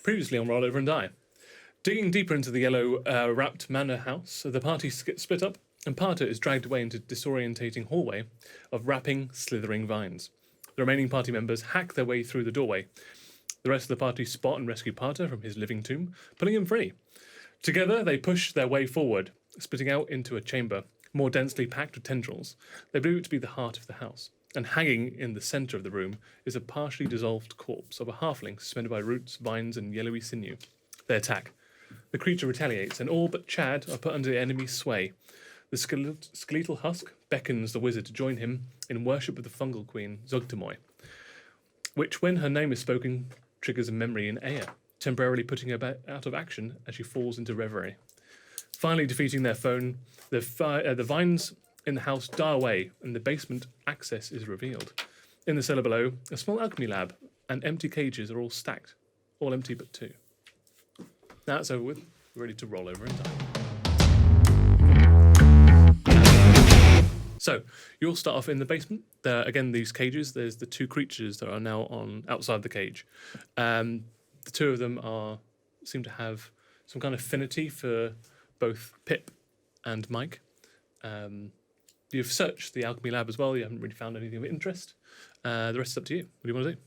Previously on Roll Over and Die. Digging deeper into the yellow wrapped manor house, the party gets split up, and Parter is dragged away into a disorientating hallway of wrapping, slithering vines. The remaining party members hack their way through the doorway. The rest of the party spot and rescue Parter from his living tomb, pulling him free. Together, they push their way forward, splitting out into a chamber, more densely packed with tendrils. They believe it to be the heart of the house, and hanging in the centre of the room is a partially dissolved corpse of a halfling suspended by roots, vines, and yellowy sinew. They attack. The creature retaliates, and all but Chad are put under the enemy's sway. The skeletal husk beckons the wizard to join him in worship of the fungal queen, Zogtamoy, which, when her name is spoken, triggers a memory in Aya, temporarily putting her out of action as she falls into reverie. Finally defeating their foe, the vines in the house die away, and the basement access is revealed. In the cellar below, a small alchemy lab and empty cages are all stacked, all empty but two. Now it's over with. We're ready to roll over and die. So, you all start off in the basement. Again, these cages, there's the two creatures that are now on outside the cage. The two of them seem to have some kind of affinity for both Pip and Mike. You've searched the alchemy lab as well. You haven't really found anything of interest. The rest is up to you. What do you want to do?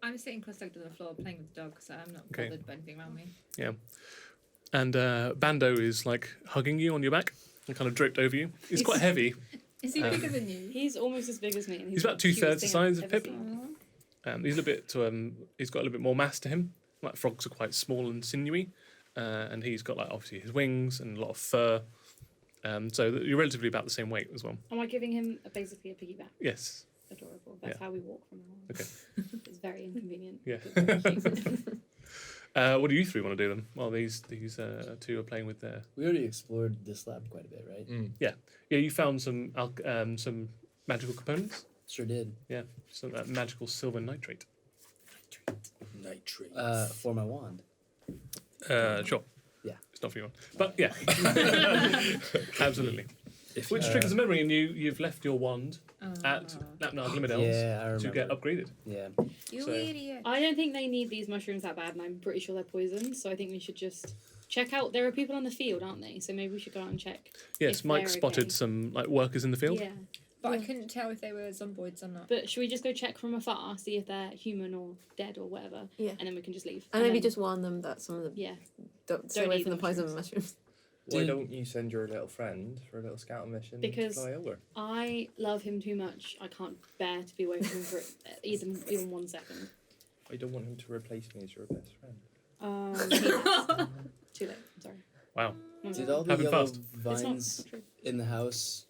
I'm sitting cross-legged on the floor playing with the dog, so I'm not bothered by anything around me. Yeah. And Bando is like hugging you on your back and kind of draped over you. He's quite heavy. Is he bigger than you? He's almost as big as me. And He's about 2/3 the size of Pip. Seen. He's a bit. He's got a little bit more mass to him. Like frogs are quite small and sinewy, and he's got like obviously his wings and a lot of fur. So you're relatively about the same weight as well. Am I giving him basically a piggyback? Yes. Adorable. That's how we walk from now on. Okay. It's very inconvenient. Yeah. What do you three want to do then? While these two are playing with their. We already explored this lab quite a bit, right? Yeah. You found some magical components. Sure did. Yeah. Some magical silver nitrate. Nitrate. For my wand. Sure. Yeah. It's not for you, but yeah. Absolutely. Which triggers a memory, and you've left your wand at Napnar Glimmerdale's to get upgraded. Yeah. You idiot. I don't think they need these mushrooms that bad, and I'm pretty sure they're poisoned, so I think we should just check out. There are people on the field, aren't they? So maybe we should go out and check. Yes, if Mike they're spotted okay. some like workers in the field. Yeah. But I couldn't tell if they were zomboids or not. But should we just go check from afar, see if they're human or dead or whatever? Yeah. And then we can just leave. And maybe then, just warn them that some of them don't stay Don't away eat from the the poison mushrooms. mushrooms. Why don't you send your little friend for a little scouting mission Because to fly over? I love him too much. I can't bear to be away from him for even 1 second. I don't want him to replace me as your best friend. Too late. I'm sorry. Wow. Did all the Happen yellow fast. vines true. in the house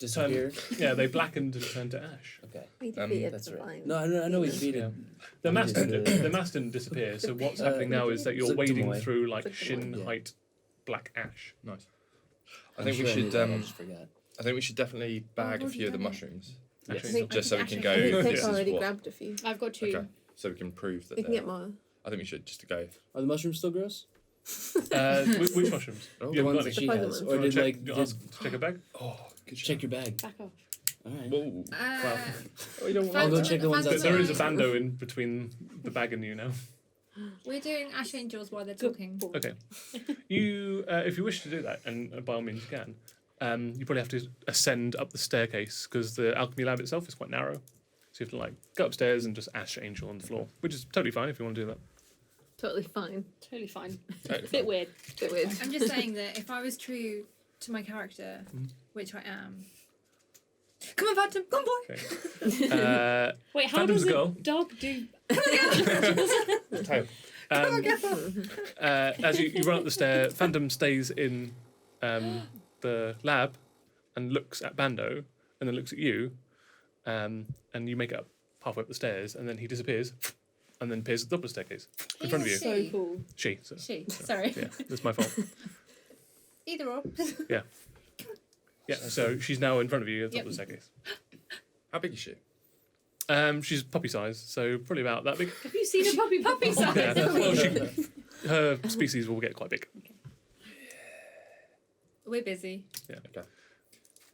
disappear? Yeah, they blackened and turned to ash. Okay. We defeated That's the right. vines. No, I know we defeated. Yeah. The mass Just, didn't disappear. So what's happening now is that you're Zugtamoy. wading through like Zugtamoy. shin-height black ash. Nice. I I'm think sure we I knew should. that, I just forgot. I think we should definitely bag a already few of the done it. mushrooms, Yes. I think- just so we can go. I think this Pip is already what- grabbed a few. I've got 2. Okay, so we can prove that. We can they're- get more. I think we should just go. Are the mushrooms still gross? Which mushrooms? Oh, You The haven't got ones that any? she poison has, ones. or Do you wanna did like check, ask to check a bag? Oh, good check your bag? Back off. All right. Whoa. Wow. Oh, you don't I'll want go that. check the ones There outside. is a bando in between the bag and you now. We're doing Ash Angels while they're talking. Okay. You, if you wish to do that, and by all means you can, you probably have to ascend up the staircase because the alchemy lab itself is quite narrow. So you have to like go upstairs and just Ash Angel on the floor, which is totally fine if you want to do that. Totally fine. Totally fine. Totally Bit weird. Bit weird. I'm just saying that if I was true to my character, which I am. Come on, Phantom, come on, boy! Okay. Wait, how Phantom's does a girl. dog do? Tail. As you run up the stair, Phantom stays in the lab and looks at Bando and then looks at you, and you make it up halfway up the stairs, and then he disappears and then appears at the top of the staircase in front of you. So cool. She. Sorry. Yeah, that's my fault. Either or. Yeah, so she's now in front of you at the top Yep. of the staircase. How big is she? She's puppy size, so probably about that big. Have you seen a puppy size? Yeah, well, her species will get quite big. We're busy. Yeah. Okay.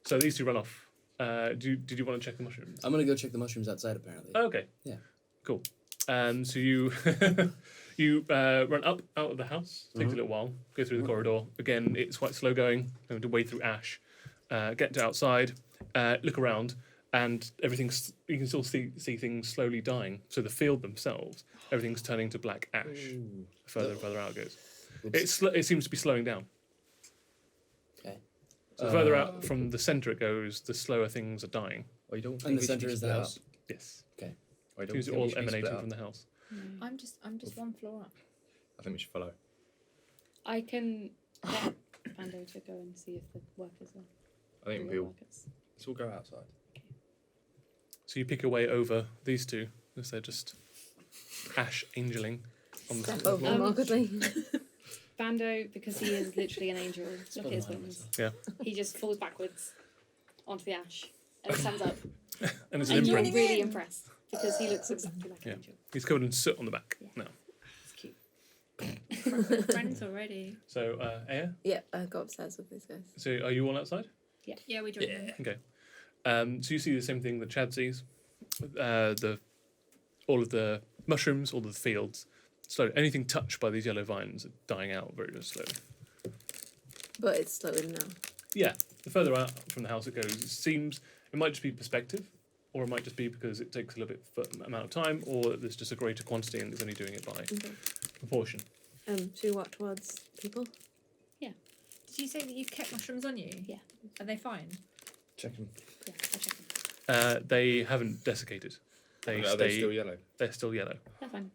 So these two run off. Did you want to check the mushrooms? I'm gonna go check the mushrooms outside. Apparently. Oh, okay. Yeah. Cool. So you you run up out of the house. Takes a little while. Go through the corridor. Again, it's quite slow going. Going to wade through ash. Get to outside. Look around, and everything's. You can still see things slowly dying. So the field themselves, everything's turning to black ash. Further and further out it goes. It seems to be slowing down. Okay. So the further out from the centre it goes, the slower things are dying. I don't think And the we should center be is the split house. Yes. Okay. I don't Things think are we all should be emanating split from up. the house. I'm just one floor up. I think we should follow. I can get Pando to go and see if the workers are. I think real we'll. workers. Let's all go outside. So you pick your way over these two, as they're just ash angeling on the Step over Um, them awkwardly. Bando, because he is literally an angel, look at his behind wings. Yeah. He just falls backwards onto the ash and stands up. And it's an And you're imprint. really impressed because he looks exactly like Yeah. an angel. He's covered in soot on the back Yeah. now. It's cute. We're friends already. So, Aya, Yeah, I go upstairs with these guys. so are you all outside? Yeah, we joined them. Okay. So you see the same thing that Chad sees. All of the mushrooms, all of the fields, slowly. Anything touched by these yellow vines are dying out very, very slowly. But it's slowing now. Yeah, the further out from the house it goes, it might just be perspective, or it might just be because it takes a little bit amount of time, or there's just a greater quantity and it's only doing it by Okay. proportion. Should we walk towards people? Did you say that you've kept mushrooms on you? Yeah. Are they fine? Check them. Yeah, I'll check them. They haven't desiccated. They Are they stay. still yellow? They're still yellow. They're fine.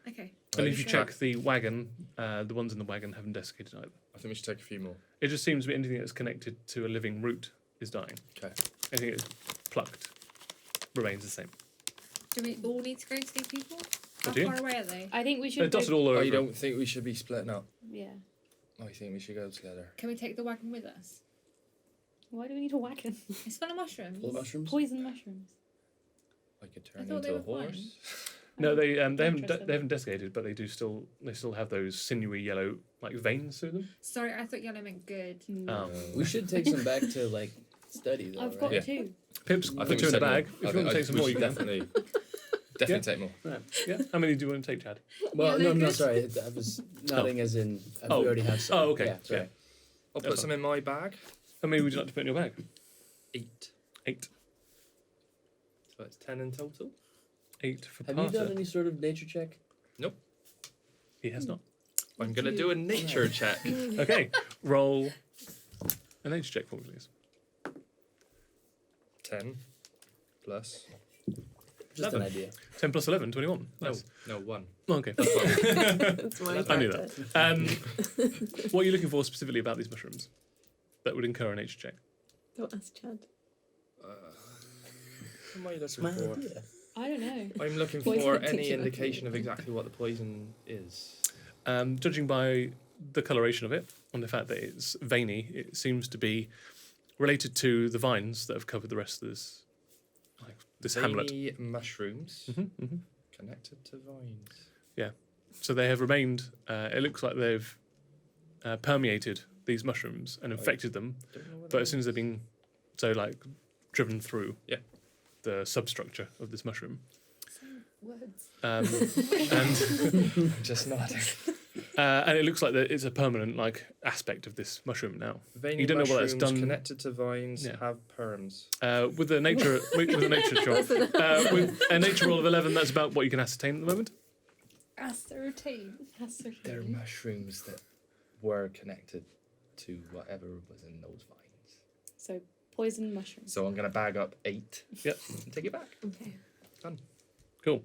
Okay. And if you Sure. check the wagon, the ones in the wagon haven't desiccated either. I think we should take a few more. It just seems to be anything that's connected to a living root is dying. Okay. Anything that's plucked remains the same. Do we all need to go see people? How do you? far away are they? I think we They're should. Go, dotted all over. I don't think we should be splitting up. yeah. I think we should go together. Can we take the wagon with us? Why do we need a wagon? It's full of mushrooms. Full of mushrooms? Poison mushrooms. I could I turn thought they into a were fine. horse. No, they Interesting. haven't desiccated, but they still have those sinewy yellow like veins through them. Sorry, I thought yellow meant good. No. We should take some back to like study though. I've got right? two. Pips, I put think two in the we bag. take If more. you want to take some more, you can. Definitely take more. Right. Yeah. How many do you want to take, Chad? Well, Yeah, no, they're no, good. sorry. I was nodding as in we Oh. already have some. Oh, okay. Yeah, sorry. Yeah. I'll That's put some in my bag. How many would you like to put in your bag? 8. 8. So that's 10 in total. 8 for Have you done Parter. any sort of nature check? He has not. I'm going to do a nature check. Okay. Roll a nature check for me, please. 10 plus. Just 11. an idea. 10 plus 11, 21. Nice. No, 1. Okay. That's my I knew character. that. What are you looking for specifically about these mushrooms that would incur a nature check? Don't ask Chad. What am I looking It's my for? idea. I don't know. I'm looking Poison for teacher any looking. indication of exactly what the poison is. Judging by the coloration of it and the fact that it's veiny, it seems to be related to the vines that have covered the rest of this hamlet. Veiny mushrooms Mm-hmm. connected to vines. So they have remained. It looks like they've permeated these mushrooms and infected them. Don't know what But it as soon as they've been driven through Yeah. the substructure of this mushroom, Words. and is. Just nodding. and it looks like that it's a permanent aspect of this mushroom now. Veiny You don't know what that's mushrooms done- connected to vines Yeah. have perms. With the nature with a nature with a nature roll of 11, that's about what you can ascertain at the moment. Ascertain. They're mushrooms that were connected to whatever was in those vines. So poison mushrooms. So I'm going to bag up 8 Yep. and take it back. Okay. Cool.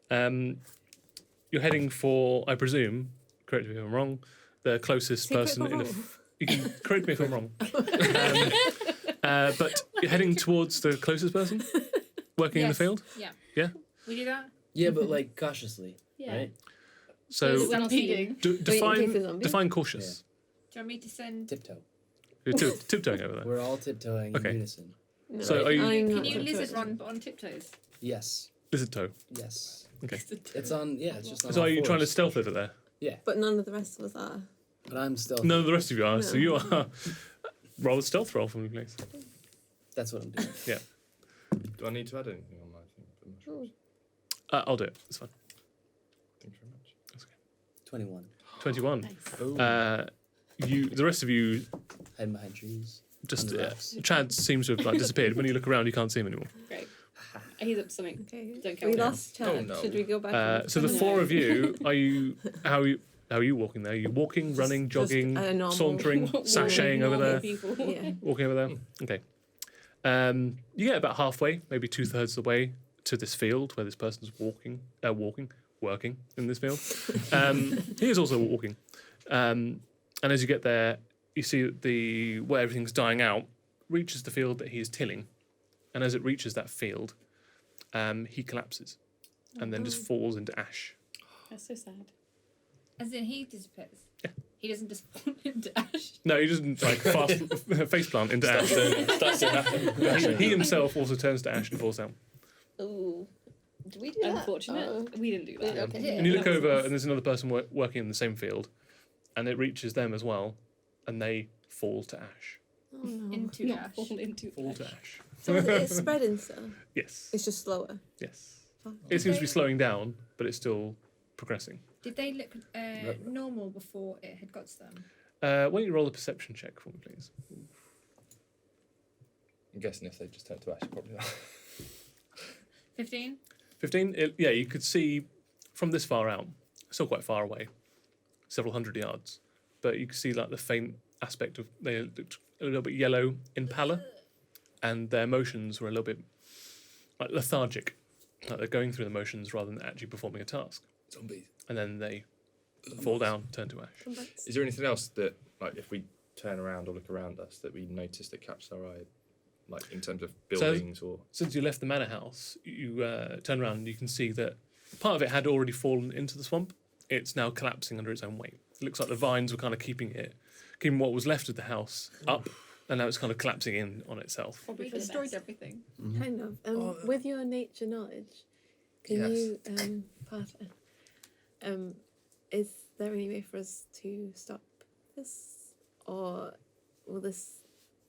You're heading for, I presume, correct me if I'm wrong, the closest Secret person in a. bubble. You can correct me if I'm wrong. But you're heading towards the closest person working in the Yes. field. Yeah. Yeah? We do that? Yeah, but like cautiously, Yeah. right? So Those are not Stampeding. you. Wait, in case define there's zombies? define cautious. Do you want me to send... Tiptoe. You're tiptoeing over there. We're all tiptoeing Okay. in unison. No, So are you- I'm Can not you tiptoeing. lizard run but on tiptoes? Yes. Lizard toe. Yes. Okay. It's on. Yeah, it's just on. So all are you trying to fours. stealth over there? But none of the rest of us are. But I'm still. No, the rest of you are. So No. you are. Roll a stealth roll for me, please. That's what I'm doing. Do I need to add anything on my thing for mushrooms? I'll do it. It's fine. Thank you very much. 21. 21. Nice. The rest of you Hiding behind trees. just Under wraps. Chad seems to have like disappeared. When you look around, you can't see him anymore. Great. He's up to something. Okay. Don't care We what it lost Chad. Oh, no. Should we go back? and So the find four him? of you, how are you walking there? Are you walking, running, Just jogging, a normal- sauntering, sashaying over Normal there, people. Yeah. walking over there? Okay. You get about halfway, maybe 2/3 of the way to this field where this person's working in this field. He is also walking. And as you get there, you see that where everything's dying out reaches the field that he is tilling. And as it reaches that field, he collapses and then just falls into ash. That's so sad. As in, he disappears. Yeah. He doesn't just fall into ash. No, he doesn't like fast faceplant into ash. Starts to happen. He himself also turns to ash and falls down. Ooh. Did we do that? Unfortunate. Oh. We didn't do that. Okay. And you look over, and there's another person working in the same field, and it reaches them as well, and they fall to ash. Oh, no. Into Not ash. fall into Fall ash. to ash. So it's spreading still. Yes. It's just slower. Yes. Fuck. It seems to be slowing down, but it's still progressing. Did they look normal before it had got to them? Why don't you roll a perception check for me, please? I'm guessing if they just turned to ash, probably not. 15? 15? Yeah, you could see from this far out, still quite far away, several hundred yards, but you can see like the faint aspect of they looked a little bit yellow in pallor, and their motions were a little bit like lethargic, like they're going through the motions rather than actually performing a task. Zombies. And then they fall down, turn to ash. Is there anything else that, like, if we turn around or look around us, that we notice that catches our eye, like in terms of buildings or? Since you left the manor house, you turn around and you can see that part of it had already fallen into the swamp. It's now collapsing under its own weight. It looks like the vines were kind of keeping what was left of the house up, and now it's kind of collapsing in on itself. Probably We for the destroyed best. everything. Kind of. With your nature knowledge, can Yes. you, Parter, is there any way for us to stop this? Or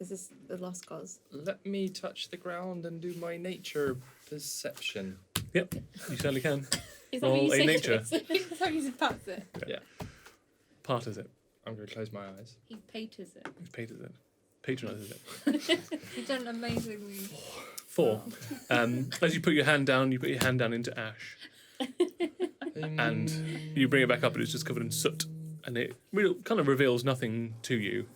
is this the lost cause? Let me touch the ground and do my nature perception. Yep, you certainly can. Is that Roll what a you nature. said? That's how he pats it. Part is it. I'm going to close my eyes. He paters it. He patronizes it. He's done amazingly. 4. As you put your hand down, into ash, and you bring it back up, and it's just covered in soot, and it really kind of reveals nothing to you.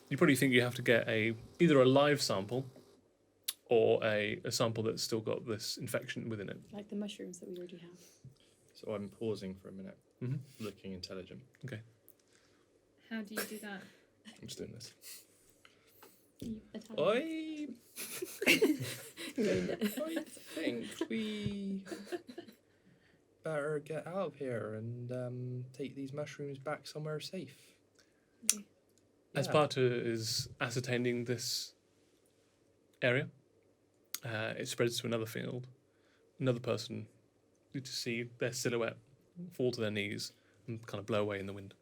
You probably think you have to get either a live sample or a sample that's still got this infection within it. Like the mushrooms that we already have. So I'm pausing for a minute, Mhm. looking intelligent. How do you do that? I'm just doing this. Italian. I think we better get out of here and take these mushrooms back somewhere safe. As Parta is ascertaining this area, it spreads to another field. Another person, you just see their silhouette fall to their knees and kind of blow away in the wind.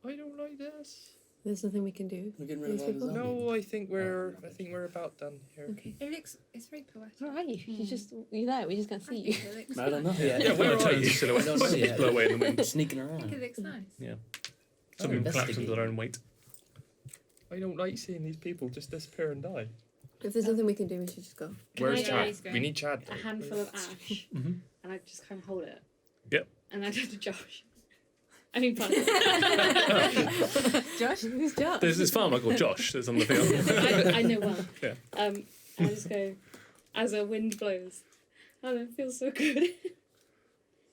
I don't like this. There's nothing we can do. We're getting rid of These all the people? zombies. No, I think we're about done here. Okay. It's very poetic. Where are you? You're there. We just can't see you. I don't know yet. Yeah, where are turns you? silhouette I don't know yet. blow away in the wind. Sneaking I think it around. looks nice. Some people collapse investigate. under their own weight. I don't like seeing these people just disappear and die. If there's nothing we can do, we should just go. Can Where's I Chad? He's going. We need Chad. A handful of ash, Mm-hmm. and I just kind of hold it. Yep. And I turn to Josh. I mean, Parker. Josh? Who's Josh? There's this farmer called Josh that's on the field. I know well. Yeah. And I just go, as a wind blows, and it feels so good. And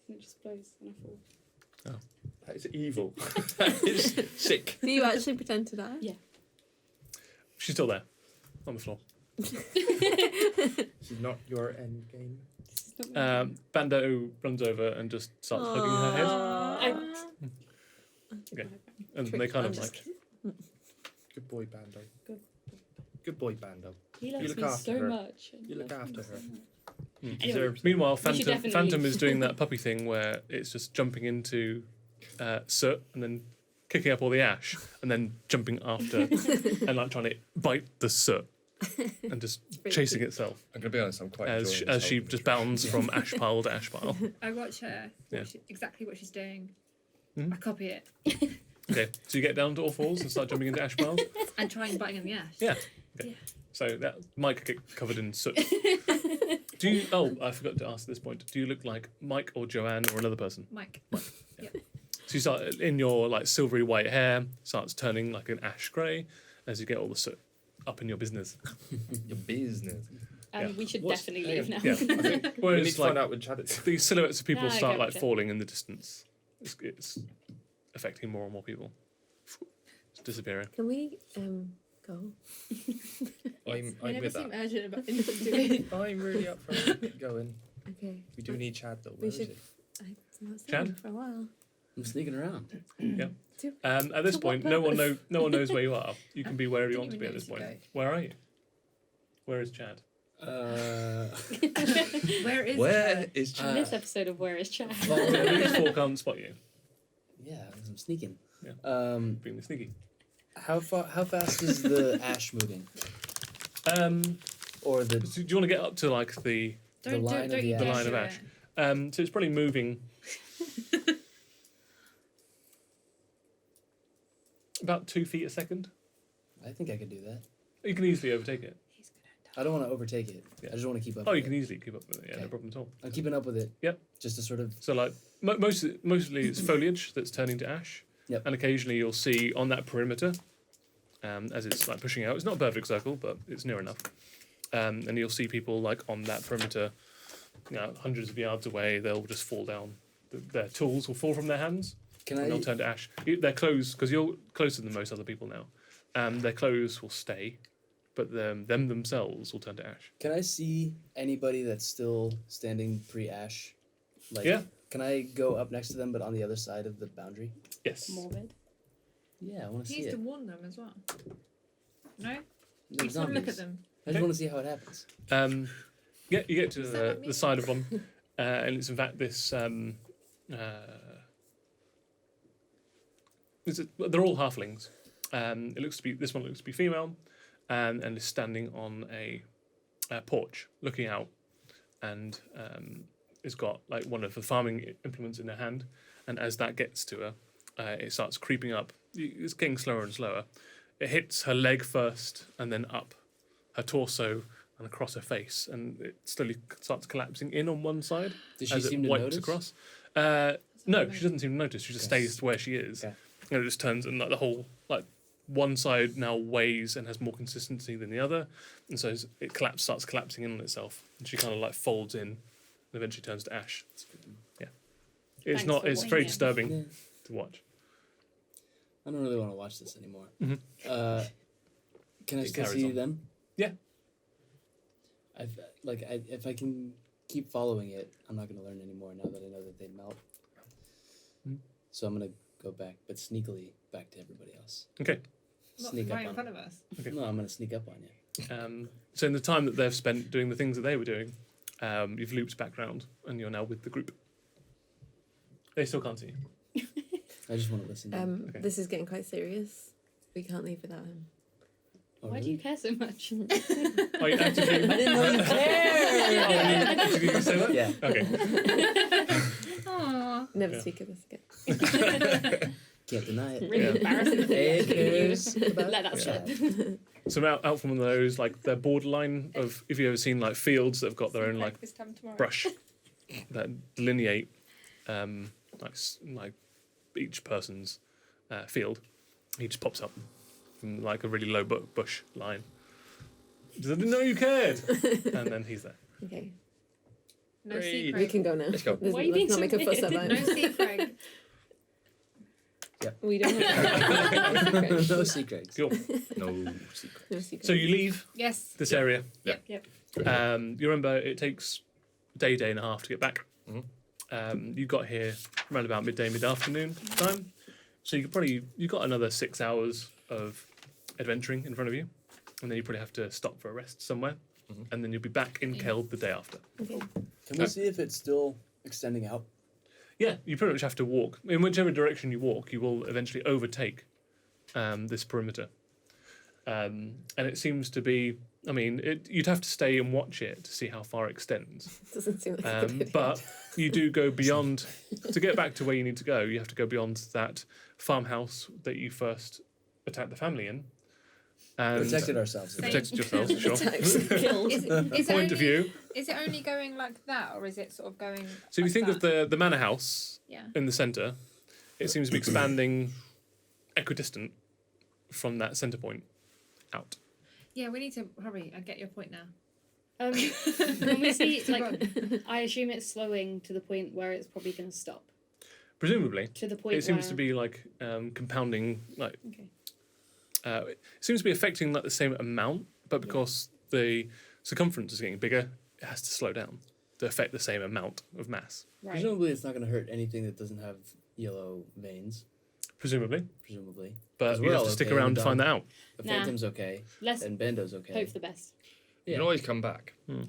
it just blows, and I fall. That is evil. That is sick. Do you actually pretend to die? Yeah. She's still there, on the floor. This is not your end game. This is not my Bando runs over and just starts hugging her head, game. and they kind of I'm like just Good boy, Bando. Good. Good boy, Bando. He You loves look me after so her. much. and You look loves me after so her. much. Deserves it. Meanwhile, We should Phantom definitely- is doing that puppy thing where it's just jumping into soot and then kicking up all the ash and then jumping after and like trying to bite the soot and just Pretty chasing cute. itself I'm gonna be honest. I'm quite as enjoying as this she whole just imagery. bounds from ash pile to ash pile. I watch her. Yeah. Watch exactly what she's doing. Mhm. I copy it Okay, so you get down to all fours and start jumping into ash piles. and try and bite in the ash. Yeah. Okay. Yeah. So that Mike get covered in soot. Do you? Oh, I forgot to ask at this point. Do you look like Mike or Joanne or another person? Mike. So you start in your like silvery white hair starts turning like an ash grey as you get all the soot up in your business. Your business. Yeah. We should What's- definitely hang leave now. on. Yeah. I think we need Whereas to like find out when Chad is. the silhouettes of people No, I start get like what you're falling in the distance. It's affecting more and more people. It's disappearing. Can we go? I'm I never with seem that. urgent about anything. I'm really up for it. Going. Okay. We do need Chad though. We Where is should- he? I've not seen Chad? him for a while. I'm sneaking around. At this For what point, no one knows where you are. You can be wherever you want Didn't to be at even this point. notice Where are you? Where is Chad? Where is Where Chad? is Chad? This episode of Where is Chad? These four can't spot you. Yeah, I'm sneaking. Yeah. Being sneaky. How fast is the ash moving? Or the So do you want to get up to like the? Don't, line don't, of don't the you ash. The dare line of show ash. it. So it's probably moving about 2 feet a second. I think I could do that. You can easily overtake it. He's gonna I don't want to overtake it. Yeah. I just want to keep up. Oh, with you can it. easily keep up with it. Yeah, no Okay. problem at all. I'm keeping up with it. Yep. Just to sort of. So like mostly it's foliage that's turning to ash. Yep. And occasionally you'll see on that perimeter, as it's like pushing out. It's not a perfect circle, but it's near enough. And you'll see people like on that perimeter, hundreds of yards away. They'll just fall down. Their tools will fall from their hands. Can And I? they'll turn to ash. Their clothes, because you're closer than most other people now, their clothes will stay, but them themselves will turn to ash. Can I see anybody that's still standing pre-ash? Like, Yeah. Can I go up next to them, but on the other side of the boundary? Yes. Morbid. Yeah, I want to He see needs it. to warn them as well. No? They're You just want to look at zombies. them. I just want to see how it happens. Yeah, you get to Is that what it the means? side of one, and it's in fact this. They're all halflings. It looks to be this one looks to be female, and is standing on a porch looking out, and has got like one of the farming implements in her hand, and as that gets to her, it starts creeping up. It's getting slower and slower. It hits her leg first, and then up her torso and across her face, and it slowly starts collapsing in on one side Does she as seem it to wipes notice? across. That's No, amazing. she doesn't seem to notice. She just Okay. stays where she is, Okay. and it just turns, and like the whole like one side now weighs and has more consistency than the other, and so it starts collapsing in on itself, and she kind of like folds in, and eventually turns to ash. It's Thanks not. for It's watching very it. disturbing Yeah. to watch. I don't really want to watch this anymore. Mhm. Can I It still carries see on. them? Yeah. If I can keep following it, I'm not going to learn anymore now that I know that they melt. Mhm. So I'm going to go back, but sneakily back to everybody else. Okay. Not Sneak right up in on front them. of us. Okay. No, I'm going to sneak up on you. So in the time that they've spent doing the things that they were doing, you've looped back round, and you're now with the group. They still can't see you. I just want to listen. To them. Okay. This is getting quite serious. We can't leave without him. Oh, Why do really? you care so much? Oh, you actively. I didn't know you cared. Did you say that? Yeah. Okay. Aww. Never Yeah. speak of this again. Can't deny it. Really Yeah. embarrassing thing Hey, actually. cares You about let that Yeah. slip. So out from one of those, like they're borderline of, if you've ever seen like fields that have got their own like This time tomorrow. brush that delineate like each person's field. He just pops up from like a really low bush line. I didn't know you cared, and then he's there. Okay, No Great. secret. we can go now. Let's go. There's- Why are you being let's not so make a fuss weird? about No it. secret. We don't have No secrets. Cool. No secret. no secret. So you leave Yes. this area. Yep. You remember it takes a day and a half to get back. Mhm. You got here around about midday, mid-afternoon time. So you got another 6 hours of adventuring in front of you, and then you probably have to stop for a rest somewhere, Mhm. and then you'll be back in Keld the day after. Okay. Can we see if it's still extending out? Yeah, you pretty much have to walk. In whichever direction you walk, you will eventually overtake this perimeter. And it seems to be I mean, you'd have to stay and watch it to see how far it extends. Doesn't seem like a good idea. But you do go beyond to get back to where you need to go. You have to go beyond that farmhouse that you first attacked the family in. And Protected ourselves. protected yourselves, sure. Killed. Is it Point of only- view. Is it only going like that, or is it sort of going? So if you like think of that? the manor house Yeah. in the centre, it seems to be expanding equidistant from that centre point out. Yeah, we need to hurry. I get your point now. When we see, like, I assume it's slowing to the point where it's probably going to stop. Presumably. To the point It seems where... to be like compounding, like Okay. it seems to be affecting like the same amount, but because the circumference is getting bigger, it has to slow down to affect the same amount of mass. Right. Presumably, it's not going to hurt anything that doesn't have yellow veins. Presumably, Presumably, but 'Cause you we're have all to stick okay, around the to find that out. the Nah. Phantom's okay, Let's and Bendo's okay. hope for the best. You can always come back. Sure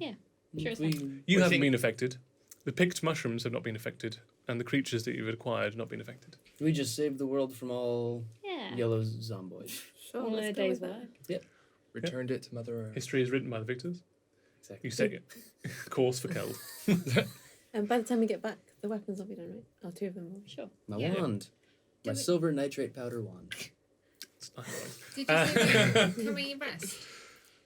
as We, heck. You I haven't think- been affected. The picked mushrooms have not been affected, and the creatures that you've acquired have not been affected. we just saved the world from all Yeah. yellow zomboids. Sure, All in let's a go day's with work. that. Returned it to Mother Earth. History is written by the victors. Exactly. You set your course for Keld. And by the time we get back, the weapons will be done, right? Oh, 2 of them will. Sure. My Yeah. wand. Do My we- silver nitrate powder wand. It's not right. Did you say can we rest?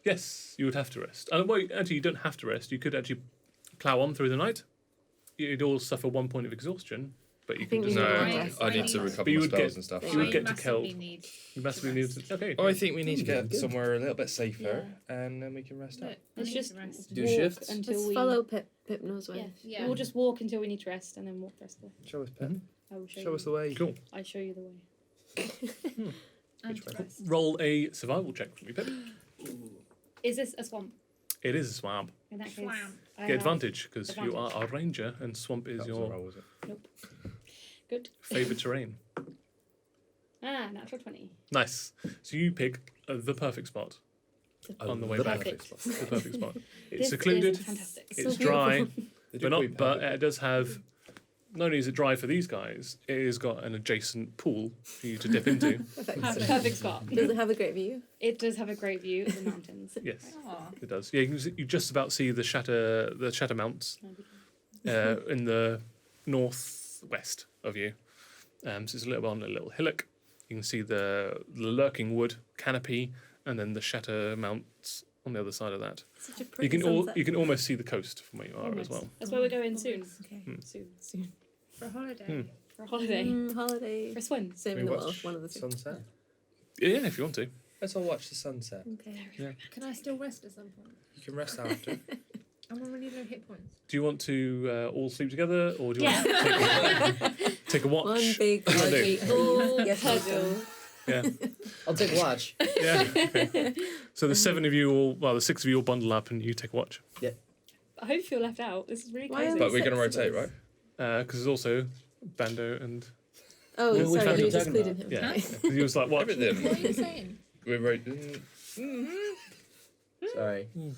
Yes, you would have to rest. Well, actually, you don't have to rest. You could actually plough on through the night. You'd all suffer 1 point of exhaustion, but you I can think we just. need No, to Right. rest. I need Right. to But recover you my would spells get- and stuff. You would I get to massively Keld. need You massively need to. Okay. Oh, I think we need to get Good. somewhere a little bit safer, Yeah. and then we can rest Look, up. I Let's need just to rest. Do walk shifts? until Let's we... follow Pip. Pip knows where. Yeah. Yeah. We'll just walk until we need to rest and then walk the rest of the way. Show us, Pip. Mhm. I will show, Show you. us the way. Cool. I show you the way. And Which way? rest. Roll a survival check for me, Pip. Is this a swamp? It is a swamp. In that case, Swamp. I Get have- advantage because you are advantage. a ranger and swamp is That was a your roll, was it? Good. favoured terrain. Natural 20. Nice. So you pick the perfect spot on the way The back. perfect The perfect spot. It's This secluded. is fantastic. It's dry, They do but call you not. But Pip. it does have. Not only is it dry for these guys, it has got an adjacent pool for you to dip into. Perfect spot. Does it have a great view? It does have a great view of the mountains. Yes, Aw. it does. Yeah, you just about see the shatter mounts in the northwest of you. So it's a little on a little hillock. You can see the lurking wood canopy, and then the shatter mounts on the other side of that. Such a You pretty can sunset. you can almost see the coast from where you are Almost. as well. That's where we're going soon. Okay. Soon. For a holiday. Hmm. For a holiday. Holiday. For a swim. Saving We the world. watch One of the two. Sunset. Yeah, if you want to. Let's all watch the sunset. Okay. Can I still rest at some point? You can rest after. I'm on really low hit points. Do you want to all sleep together, or do you Yeah. want to take a watch? One big What do you ugly All yes, puzzle. Yeah, I'll take a watch. yeah. Okay. So the 7 of you all, well, the 6 of you all bundle up, and you take a watch. I hope you feel left out. This is really Why crazy. are But we're going to Six of rotate, us. right? Because there's also Bando and Oh, Which one sorry, are you you just talking included him. yeah. Okay. He was like, "What?" Everything. What are you saying? We're rotating. Sorry. Hmm.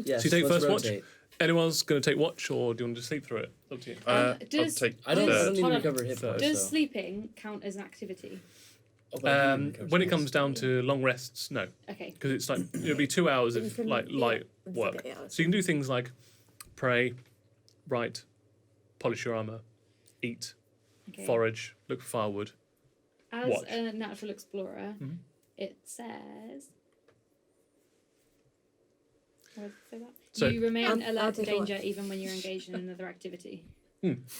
Yes, So you take let's first watch? rotate. Anyone's going to take watch, or do you want to sleep through it? Up to you. I'll does- take I don't Does- need to hold on. recover hit points. Does so. sleeping count as an activity? Oh, but I need to recover When it some comes points. down to long rests, no, Okay. because it's like it'll be 2 hours You of can- like yeah, light it's work. okay, yeah, So you can do things like pray, write, polish your armor, eat, Okay. forage, look for firewood. As watch. a natural explorer, Mhm. it says. How does it say that? So- You remain I'll alert to take a watch. danger even when you're engaged in another activity.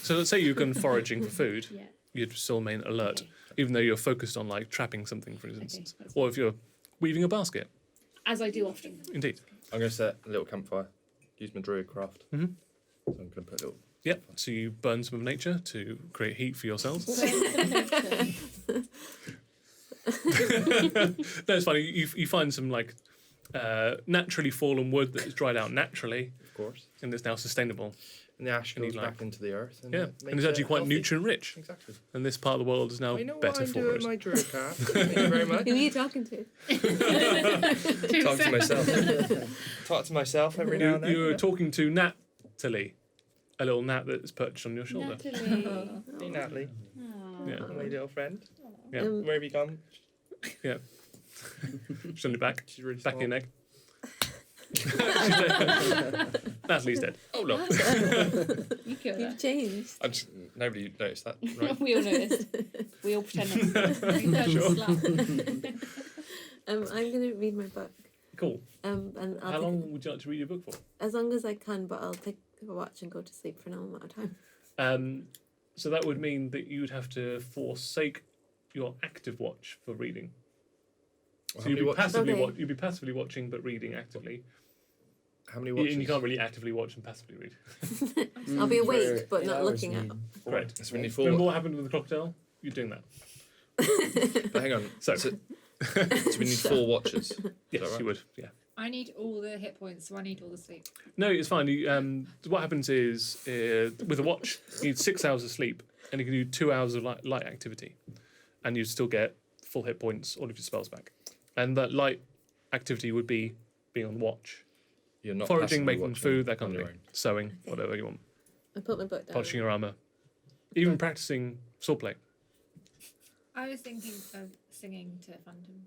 So let's say you've gone foraging for food, Yeah. you'd still remain alert, Okay. even though you're focused on like trapping something, for instance, that's or if you're weaving a basket. As I do often. Indeed. I'm going to set a little campfire. Use my druid craft. Mhm. So I'm going to put a little. Yep. So you burn some of nature to create heat for yourselves. No, it's funny. You find some like naturally fallen wood that is dried out naturally Of course. and it's now sustainable. And the ash And you goes like- back into the earth. And Yeah, it and makes it's actually it quite healthy. nutrient rich. Exactly. And this part of the world is now I know what better I'm for doing it. my druid craft. Thank you very much. Who are you talking to? Talk to myself. Talk to myself every now and then. You're talking to Natalie, a little gnat that's perched on your shoulder. Natalie. Hey, Natalie. Aw. Yeah. My little friend. Yeah. Where have you gone? She's on your back, She's really back small. in your neck. Natalie's dead. Oh no. You kill You've her. changed. Nobody noticed that, right? We all noticed. We all pretend not to. We don't Sure. slap. I'm going to read my book. Cool. And I'll How take- long would you like to read your book for? As long as I can, but I'll take a watch and go to sleep for an amount of time. So that would mean that you would have to forsake your active watch for reading. Well, So how, many watches, Okay. you'd be passively watching but reading actively. how many watches? And you can't really actively watch and passively read. I'll be For awake, but 8 not hours, looking you at. need 4. Correct. So we need Remember 4. what happened with the crocodile? You're doing that. But hang on. So- So we need 4 watches. Yes, right? you would. Yeah. I need all the hit points, so I need all the sleep. No, it's fine. You, what happens is with a watch, you need 6 hours of sleep, and you can do 2 hours of light activity, and you still get full hit points, all of your spells back. And that light activity would be being on watch, You're not foraging, passively making watching food, that kind on of your thing, sewing, whatever you want, I put my book down. polishing your armor, even practicing swordplay. I was thinking of singing to Phantom.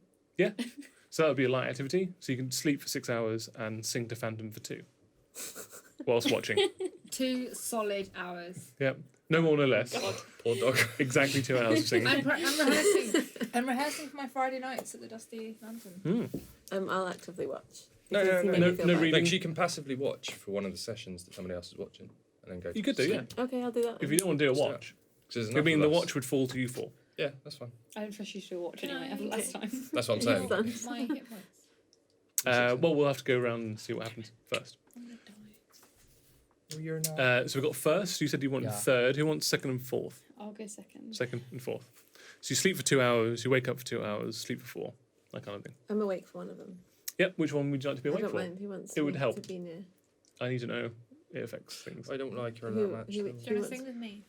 So that would be a light activity. So you can sleep for 6 hours and sing to Phantom for 2, whilst watching. 2 solid hours. Yep. No more, no less. own. Poor dog. Exactly 2 hours of singing. I'm rehearsing. I'm rehearsing for my Friday nights at the Dusty Lantern. I'll actively watch. No, Because no, he no, made no, me feel no bad. reading. Like she can passively watch for one of the sessions that somebody else is watching, and then go. You could do, yeah. Okay, I'll do that. If you don't want to do a Just do watch, I I mean the watch would fall to you 4. Yeah, that's fine. I don't trust you to watch Can anyway, I- after last time. That's what I'm Yes, saying. then. My hit points. Well, we'll have to go around and see what happens first. I'm gonna die. Well, you're not. So we've got first. You said you want Yeah. third. Who wants second and fourth? I'll go second. Second and fourth. So you sleep for 2 hours. You wake up for 2 hours. Sleep for 4. That kind of thing. I'm awake for one of them. Yep. Which one would you like to be I awake don't for? mind who wants It would me help. to be near. I need to know. It affects things. I don't like her Who- that much. who- so- Do you want to wants- sing with me?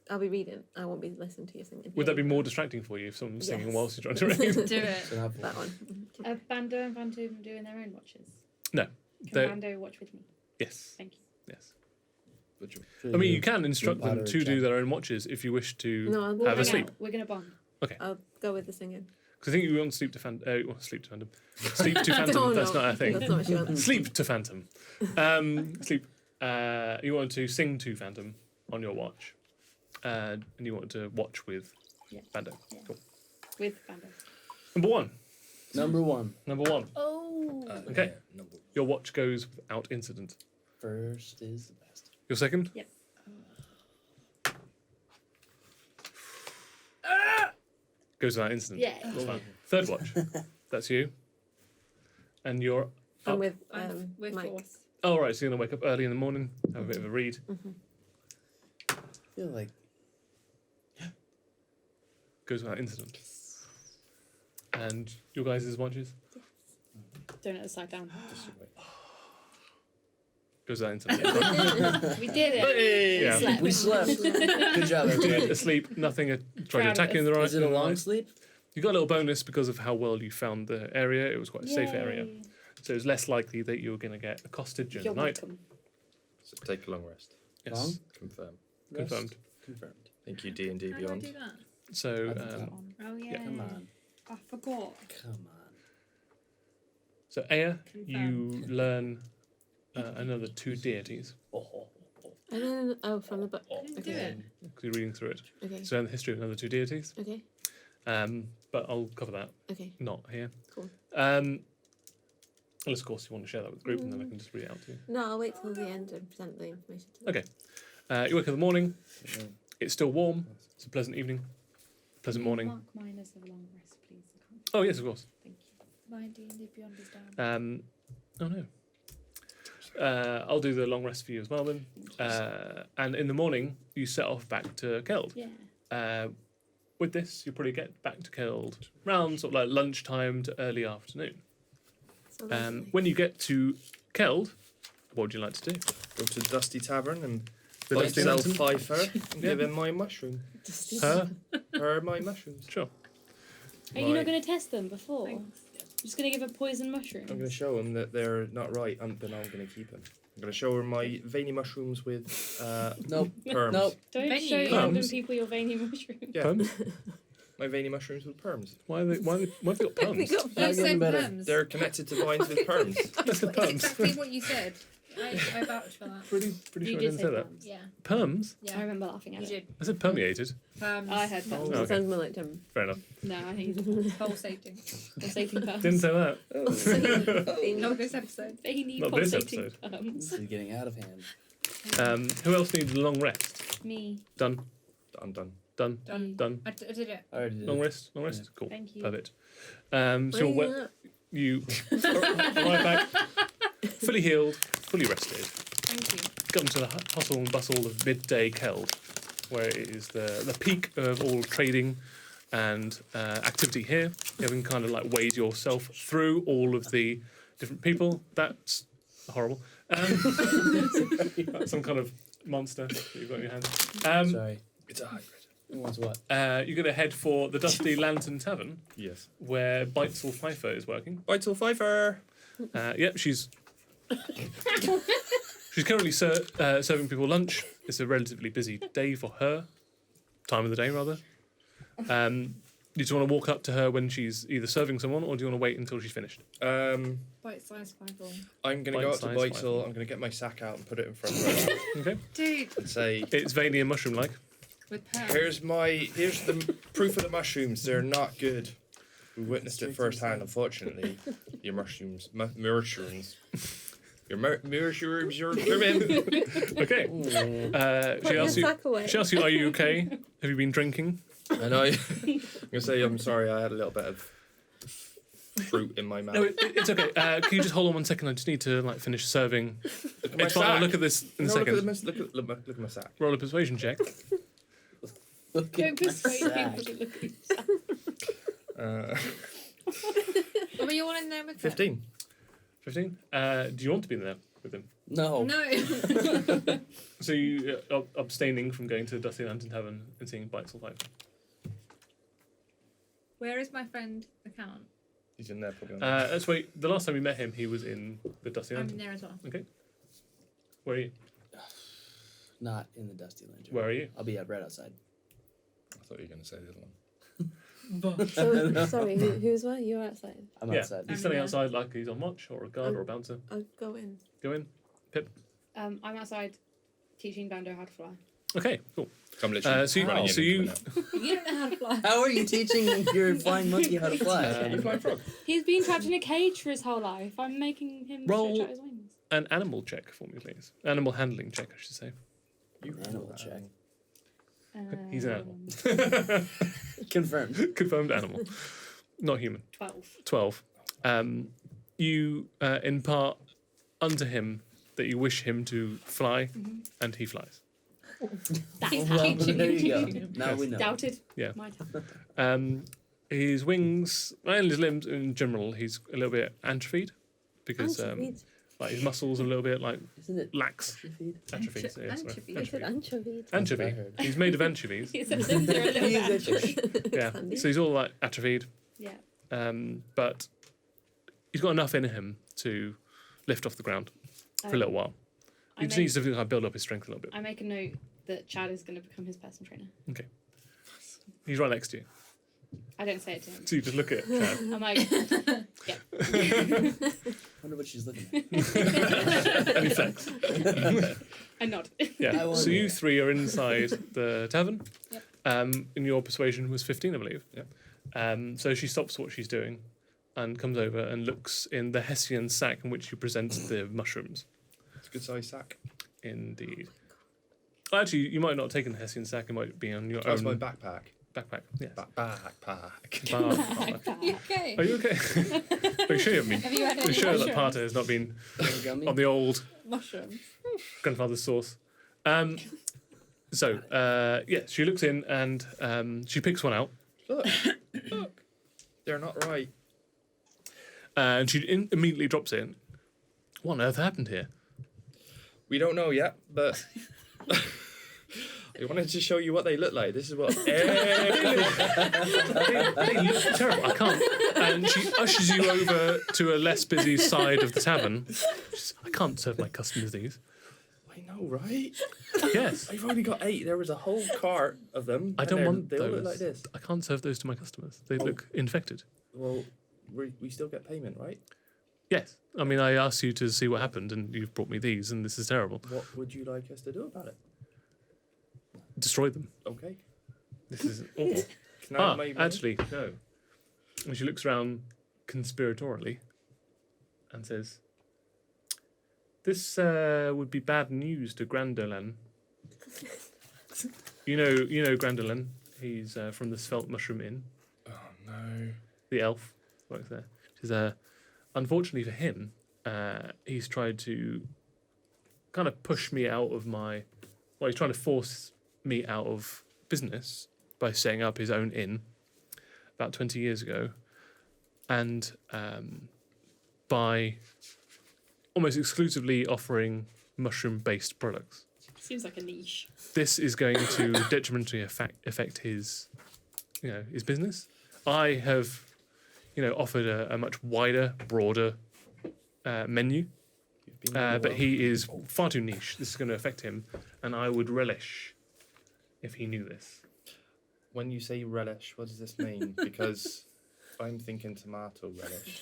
I'll be reading. I won't be listening to you singing. Would that be more distracting for you if someone's singing Yes. whilst you're trying to read? Do it. So have That one. Are Bando and Phantom doing their own watches? No, Can they're- Bando watch with me? Yes. Thank you. Yes. Would you- I mean, you can instruct them powder to do check. their own watches if you wish to. No, I'll, We'll Have a hang sleep. out. We're going to bond. I'll go with the singing. Because I think you want sleep to Phantom. You want sleep to Phantom. Sleep to Phantom. Oh, That's no. not a thing. That's not what she wants. Sleep to Phantom. Sleep. You want to sing to Phantom on your watch, and you want to watch with Yeah. Bando. Yeah. Cool. With Bando. Number 1. Number 1. Number 1. Oh. Okay. Yeah, number Your watch goes without incident. First is the best. Your second. Yep. Goes without incident. Yeah. That's fine. Third watch. That's you. And you're. I'm up. with I'm with Mike. fourth. Oh right. So you're gonna wake up early in the morning, have a bit of a read. I feel like Goes without incident. And your guys' watches Don't let us side down. just wait. goes without incident. We did it. Yeah. Slept. we slept. Good job, Dude, everybody. asleep, nothing tried to Proud attack of you in the right. Is it a in the long night. sleep? You got a little bonus because of how well you found the area. It was quite a safe area, Yay. so it's less likely that you were going to get accosted during You're the night. welcome. So take a long rest. Yes, Long? Confirm. Rest? confirmed. Confirmed. Thank you, D&D How do I Beyond. do that? So I think that On. Oh yeah. Yeah. Come on. I forgot. Come on. so Aya, Confirmed. you learn another 2 deities And then, from the book. I didn't do Okay. it. because you're reading through it. Okay. So the history of another 2 deities. Okay. But I'll cover that Okay. not here. Cool. Unless of course you want to share that with the group, and then I can just read it out to you. No, I'll wait till the end and present the information to them. Okay. You wake up in the morning. It's still warm. It's a pleasant evening. Pleasant morning. Mark mine as a long rest, please. I can't. Oh yes, of course. Thank you. My D&D Beyond is down. Oh no. I'll do the long rest for you as well then. And in the morning, you set off back to Keld. Yeah. With this, you'll probably get back to Keld around sort of like lunchtime to early afternoon. So lovely. When you get to Keld, what would you like to do? Go to Dusty Tavern and The buy Dusty sell Mountain? Pfeiffer and Yeah. give him my mushroom. Just- Her? Her my mushrooms. Sure. Are you not going to test them before? Thanks. I'm just going to give her poison mushrooms. I'm going to show him that they're not right, and then I'm going to keep him. I'm going to show her my veiny mushrooms with Nope. perms. Nope. Don't Veiny show mushrooms. random people your veiny mushrooms. Yeah. Perms? My veiny mushrooms with perms. Why have they got We perms? got You getting said better. perms. They're connected to vines with perms. That's the It's perms. exactly what you said. I vouch for that. Pretty You sure I did didn't say say that. perms. Yeah. Perms? I Yeah. remember laughing at You it. did. I said permeated. Perms. I heard perms. Oh, It okay. sounds more like Tim. Fair enough. No, I think it's Pulsating. pulsating perms. Didn't say that. Not this episode. Veiny Not this pulsating episode. perms. This is getting out of hand. Who else needs a long rest? Me. Done. I'm done. Done. Done. Done. I did it. I already did. Long it. rest. Long rest. Yeah. Cool. Thank you. Perfect. So Bring it up. you arrive back, fully healed, fully rested. Thank you. Got into the hustle and bustle of midday Keld, where it is the peak of all trading and activity here. You can kind of like wade yourself through all of the different people. That's horrible. That's some kind of monster that you've got in your hand. Sorry. It's a hybrid. Who wants what? You're going to head for the Dusty Lantern Tavern, Yes. where Beitzel Pfeiffer is working. Vital Pfeiffer. Yep, she's currently serving people lunch. It's a relatively busy day for her, time of the day rather. Do you want to walk up to her when she's either serving someone, or do you want to wait until she's finished? Bite-sized fireball. I'm gonna go up to Bite-sized Beitzel. I'm gonna get my sack out and put it in front of her Okay. Dude, and say, It's veiny and mushroom-like. with perms. Here's the proof of the mushrooms. They're not good. We witnessed it firsthand. Unfortunately, your mushrooms, mushrooms. Your mushrooms, you're trimming. Okay. Put She your asks you. sack away. She asks you, "Are you okay? Have you been drinking?" And I'm gonna say, I'm sorry. I had a little bit of fruit in my mouth. No, it's okay. Can you just hold on 1 second? I just need to finish serving. Look at my It's fine. I'll sack. look at this in a No, second. look at my sack. Roll a persuasion check. Look Don't at my persuade sack. people to look at yourself. Oh, but you're all in there with 15. 15. Do you want to be in there with him? No. No. So you abstaining from going to the Dusty Lantern Tavern and seeing Beitzel Pfeiffer. Where is my friend account? He's in there probably. On Let's wait. The last time we met him, he was in the Dusty I'm Lantern. there as well. Where are you? Not in the Dusty Lantern. Where are you? I'll be right outside. I thought you were going to say the other one. So, sorry, who's where? You're outside. I'm Yeah. outside. He's standing outside like he's on watch or a guard or a bouncer. I'll go in. Go in. I'm outside teaching Bando how to fly. Okay, cool. I'm literally So you- running in so and you- coming out. You don't know how to fly. How are you teaching your flying monkey how to fly? You flying frog. He's been trapped in a cage for his whole life. I'm making him Roll- stretch out his wings. An animal check for me, please. Animal handling check, I should say. You Animal check. He's an animal. Confirmed. Confirmed animal. Not human. 12. 12. You impart unto him that you wish him to fly, and he flies. That's He's how. Well, teaching there you. you go. Now we know. Doubted. Yeah. My turn. His wings and his limbs in general, he's a little bit atrophied because Anchovies. like his muscles are a little bit like Isn't it lax. atrophied? Atrophies. Yeah, sorry. Anchovy. I said anchovies. Anchovy. I heard. He's made of anchovies. His limbs are a little He's bit atrophied. atrophied. Yeah. Handy. So he's all like atrophied. Yeah. But he's got enough in him to lift off the ground for a little while. I He just make- needs to kind of build up his strength a little bit. I make a note that Chad is going to become his personal trainer. He's right next to you. I don't say it to him. So you just look at Chad. I'm like, Wonder what she's looking at. And he flex. I nod. Yeah. I wonder. So you three are inside the tavern. Yep. And your persuasion was 15, I believe. Yep. So she stops what she's doing and comes over and looks in the Hessian sack in which you present the mushrooms. It's a good sized sack. Indeed. Actually, you might not have taken the Hessian sack. It might be on your That's own my backpack. backpack. Yes. Backpack. Backpack. You okay? Are you okay? Are you sure you have me? Have you had Are any you sure that mushrooms? Parter has not been Gummy? on the old Mushrooms. grandfather's sauce? Yeah, she looks in and she picks one out. Look. Look. They're not right. And she immediately drops in. What on earth happened here? We don't know yet, but I wanted to show you what they look like. This is what They look terrible. I can't. And she ushers you over to a less busy side of the tavern. She says, I can't serve my customers these. I know, know, right? Yes. I've only got 8. There was a whole cart of them. I and don't want they all those. look like this. I can't serve those to my customers. They Oh. look infected. Well, we still get payment, right? Yes. I mean, I asked you to see what happened, and you've brought me these, and this is terrible. What would you like us to do about it? Destroy them. Okay. This is awful. Can I have my money? Actually, no. And she looks around conspiratorially and says, "This would be bad news to Grandolan. You know Grandolan. He's from the Svelte Mushroom Inn. Oh no. The elf works there. She says, unfortunately for him, he's tried to kind of push me out of my. Well, he's trying to force me out of business by setting up his own inn about 20 years ago, and by almost exclusively offering mushroom-based products. Seems like a niche. This is going to detrimentally affect his, his business. I have, offered a much wider, broader menu, You've been doing but well. he is far too niche. This is going to affect him, and I would relish if he knew this. When you say relish, what does this mean? Because I'm thinking tomato relish.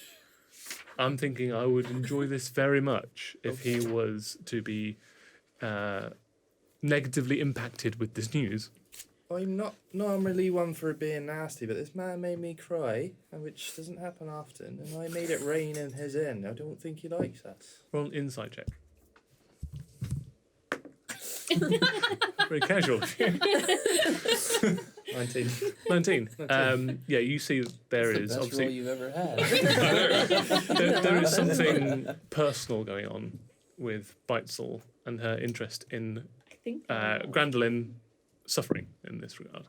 I'm thinking I would enjoy this very much if he was to be negatively impacted with this news. I'm not normally one for being nasty, but this man made me cry, and which doesn't happen often, and I made it rain in his inn. I don't think he likes us. Roll an insight check. Very casual. 19. 19. Yeah, you see that there That's is the best roll obviously you've ever had. there is something personal going on with Beitzel and her interest in I think. Grandoline suffering in this regard.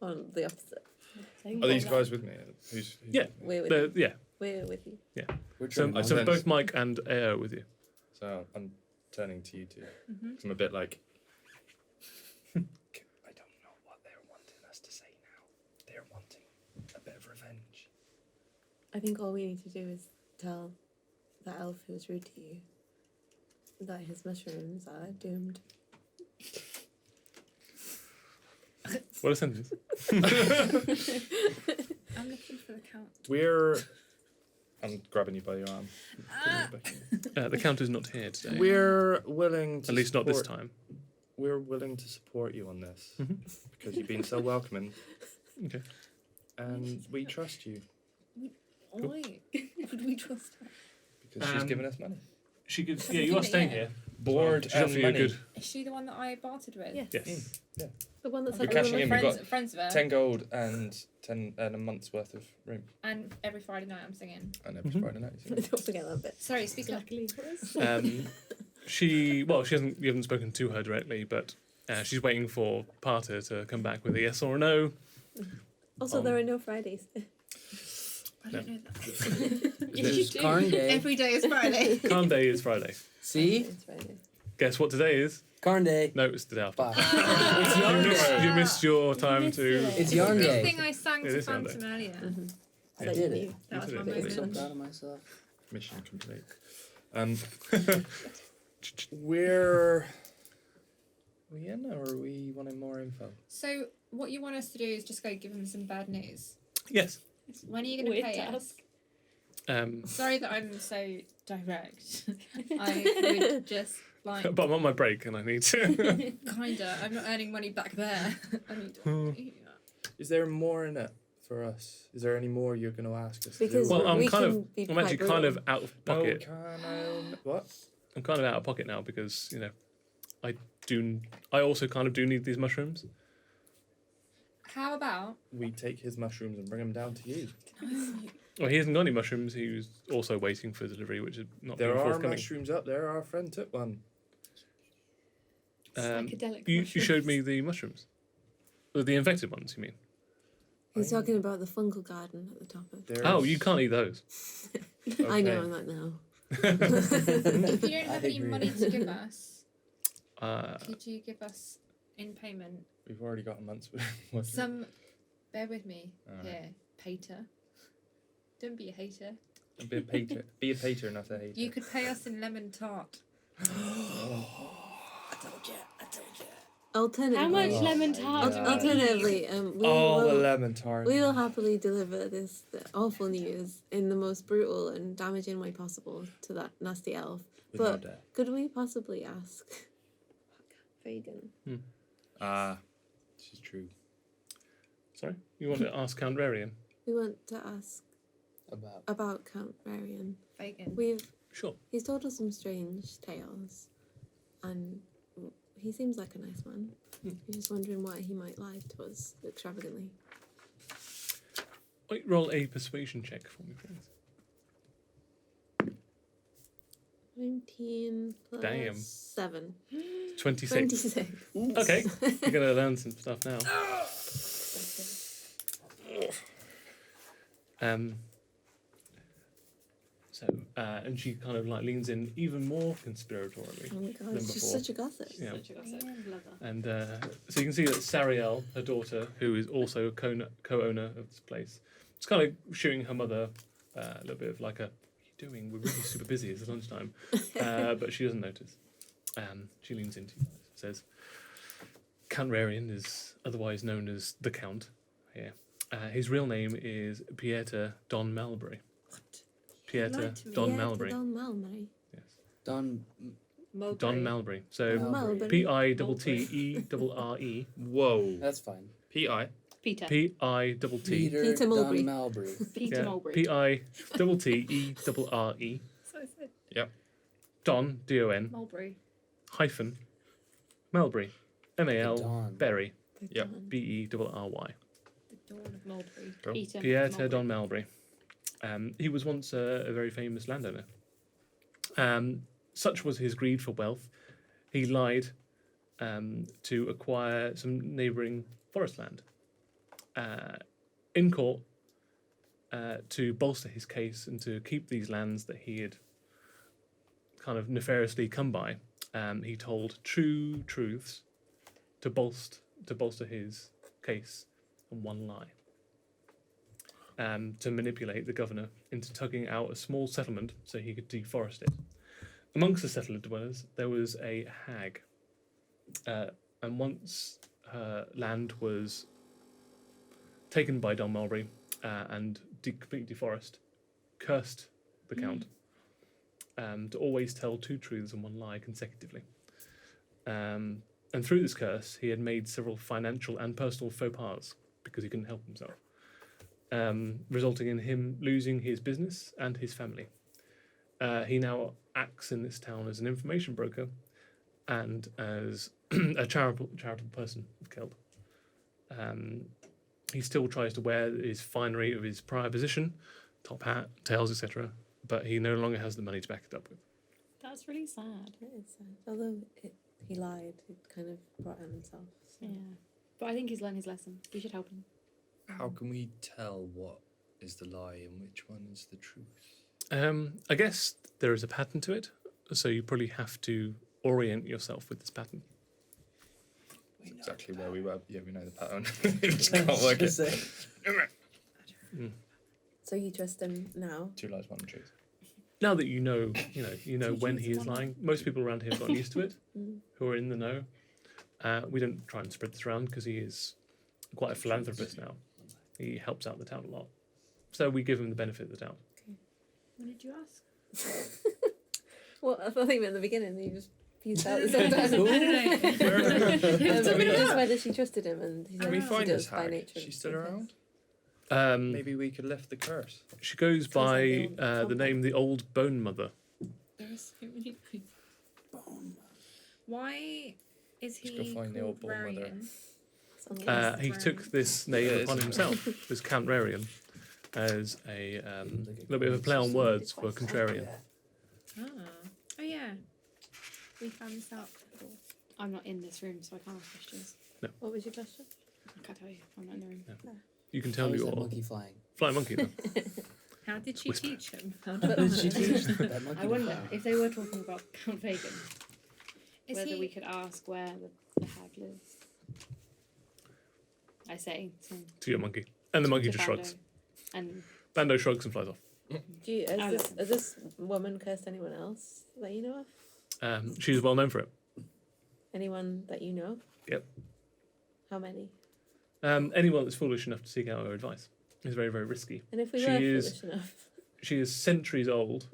On the opposite. Are these guys with me? Who's Yeah. We're with The- you. yeah. We're with you. We're So, trying so Nonsense. both Mike and Ao with you. So I'm turning to you two. Mhm. 'Cause I'm a bit like. I don't know what they're wanting us to say now. They're wanting a bit of revenge. I think all we need to do is tell that elf who was rude to you that his mushrooms are doomed. What a sentence. I'm looking for the count. I'm grabbing you by your arm. The count is not here today. We're willing to. At least not this support- time. We're willing to support you on this Mhm. because you've been so welcoming, Okay. and we trust you Why would we trust her? because she's Um, given us money. She gives. That's Yeah, the you are thing, staying yeah. here. Board She's and offering you a money. good. Is she the one that I bartered with? Yes. Yes. The one that's I'm You're like cashing in, friends, we've got friends of her. 10 gold and 10 and a month's worth of room, And every Friday night I'm singing. and every Mhm. Friday night. you see. Don't forget that bit. Sorry, speak up. Luckily for us. She hasn't. You haven't spoken to her directly, but she's waiting for Parter to come back with a yes or a no. Also, there are no Fridays. I don't know that. There's Yes, you do. Carn Day. Every day is Friday. Carn Day is Friday. See? It's Friday. Guess what today is? Carn Day. No, it's the day after. Fuck. It's yarn day. You missed your time missed to. it. It's yarn The day. thing I sang It to is Sunday. Phantom earlier. Mm-hmm. I Yeah. did it. That was You my did it. I'm so moment. proud of myself. Mission complete. We're we in, or are we wanting more info? So what you want us to do is just go give him some bad news. Yes. When are you going to Weird pay us? task. Sorry that I'm so direct. I would just like But I'm on my break and I need to. kinda. I'm not earning money back there. I need to. Is there more in it for us? Is there any more you're going to ask us? Because to do? Well, I'm we kind can of. be I'm actually quite kind of brutal. out of pocket. No, can I? What? I'm kind of out of pocket now because I also kind of do need these mushrooms. How about We take his mushrooms and bring them down to you. Well, he hasn't got any mushrooms. He was also waiting for delivery, which is not There being are forthcoming. mushrooms up there. Our friend took one. Psychedelic You mushrooms. showed me the mushrooms. The infected ones, you mean? He's talking about the fungal garden at the top of. There's... Oh, you can't eat those. I know, Okay. I'm not now. if you don't I have any agree. money to give us, Uh, could you give us in payment We've already got a month's worth. some? Bear with me Alright. here, Pater. Don't be a hater. Be a pater. Be a pater, not a hater. You could pay us in lemon tart. Alternatively, How much Oh lemon my tart? God. alternatively, Oh, the lemon tart. we will happily deliver this awful news in the most brutal and damaging way possible to that nasty elf. With no But death. could we possibly ask Fagan? Ah, this is true. Sorry? You want to ask Count Rarian? We want to ask About. about Count Rarian. Fagin. Sure. He's told us some strange tales, and he seems like a nice man. We're just wondering why he might lie to us extravagantly. Wait, roll a persuasion check for me, please. 19 plus Damn. 7. 26. 26. Okay, you're going to learn some stuff now. And she kind of like leans in even more conspiratorially. Oh my god, Than she's before. such a gossip. Yeah. Lover. And so you can see that Sariel, her daughter, who is also a co-owner of this place, is kind of shooing her mother a little bit of like a, "What are you doing? We're really super busy. It's lunchtime." But she doesn't notice. She leans into you guys, says, "Count Rarian is otherwise known as the Count here. His real name is Pieter Don Malbury." What? Pieter lied to me. Don Yeah, Malbury. Don Malbury. Yes. Don. Don Malbury. So Malbury. P-I-T-T-E-R-R-E. Whoa. That's fine. P.I. Peter. P-I-T-T. Peter Don Mulberry. Malbury. Peter Mulberry. P-I-T-T-E-R-R-E. So sad. Don, D-O-N, Mulberry. hyphen, Melbury, M-A-L, Don. Berry, The Yep. Don. B-E-R-R-Y. The dawn of Mulberry. Cool. Peter. Pieter Don Mulberry. Malbury. He was once a very famous landowner. Such was his greed for wealth, he lied to acquire some neighbouring forest land. In court, to bolster his case and to keep these lands that he had kind of nefariously come by, he told true truths to bolster his case and one lie. To manipulate the governor into tugging out a small settlement so he could deforest it. Amongst the settler dwellers, there was a hag, and once her land was taken by Don Mulberry and completely deforest, cursed the count to always tell two truths and one lie consecutively. And through this curse, he had made several financial and personal faux pas because he couldn't help himself, resulting in him losing his business and his family. He now acts in this town as an information broker and as a charitable person of Keld. He still tries to wear his finery of his prior position, top hat, tails, etc., but he no longer has the money to back it up with. That's really sad. It is sad. Although he lied, it kind of brought on himself. So. Yeah. But I think he's learned his lesson. We should help him. How can we tell what is the lie and which one is the truth? I guess there is a pattern to it, so you probably have to orient yourself with this pattern. That's exactly where we were. Yeah, we know the pattern. We just can't work it. So you trust him now? Two lies, one truth. Now that you know when he is lying. Most people around here have gotten used to it, who are in the know. We don't try and spread this around because he is quite a philanthropist now. He helps out the town a lot, so we give him the benefit of the doubt. What did you ask? Well, I thought you meant at the beginning. He just fused out the No, just whether she trusted him, and he Can said we she find does this by hag? nature. She's still around? Maybe Maybe we could lift the curse. she goes Sounds like by the old the Tom name the Old Bone Mother. There are so many Why is Let's go he find the old called ball mother. Rarian? He took this name Yeah, upon it's- himself, as Count Rarian, as a little bit of a play on words for contrarian. Ah. Oh yeah. We found this out before. I'm not in this room, so I can't ask questions. What was your question? I can't tell you. I'm not in the room. You can How tell is that your monkey flying? flying monkey. Then. How did she Whisper. teach him? How did she teach that monkey I to wonder fly? if they were talking about Count Fagin, Is whether he? we could ask where the hag lives. I say To your monkey, and the monkey to just Bando. shrugs. And Bando shrugs and flies off. Do you, has this woman cursed anyone else that you know of? She's well known for it. Anyone that you know? Yep. How many? Anyone that's foolish enough to seek out her advice is very, very risky. And if we She were is- foolish enough, She is centuries old,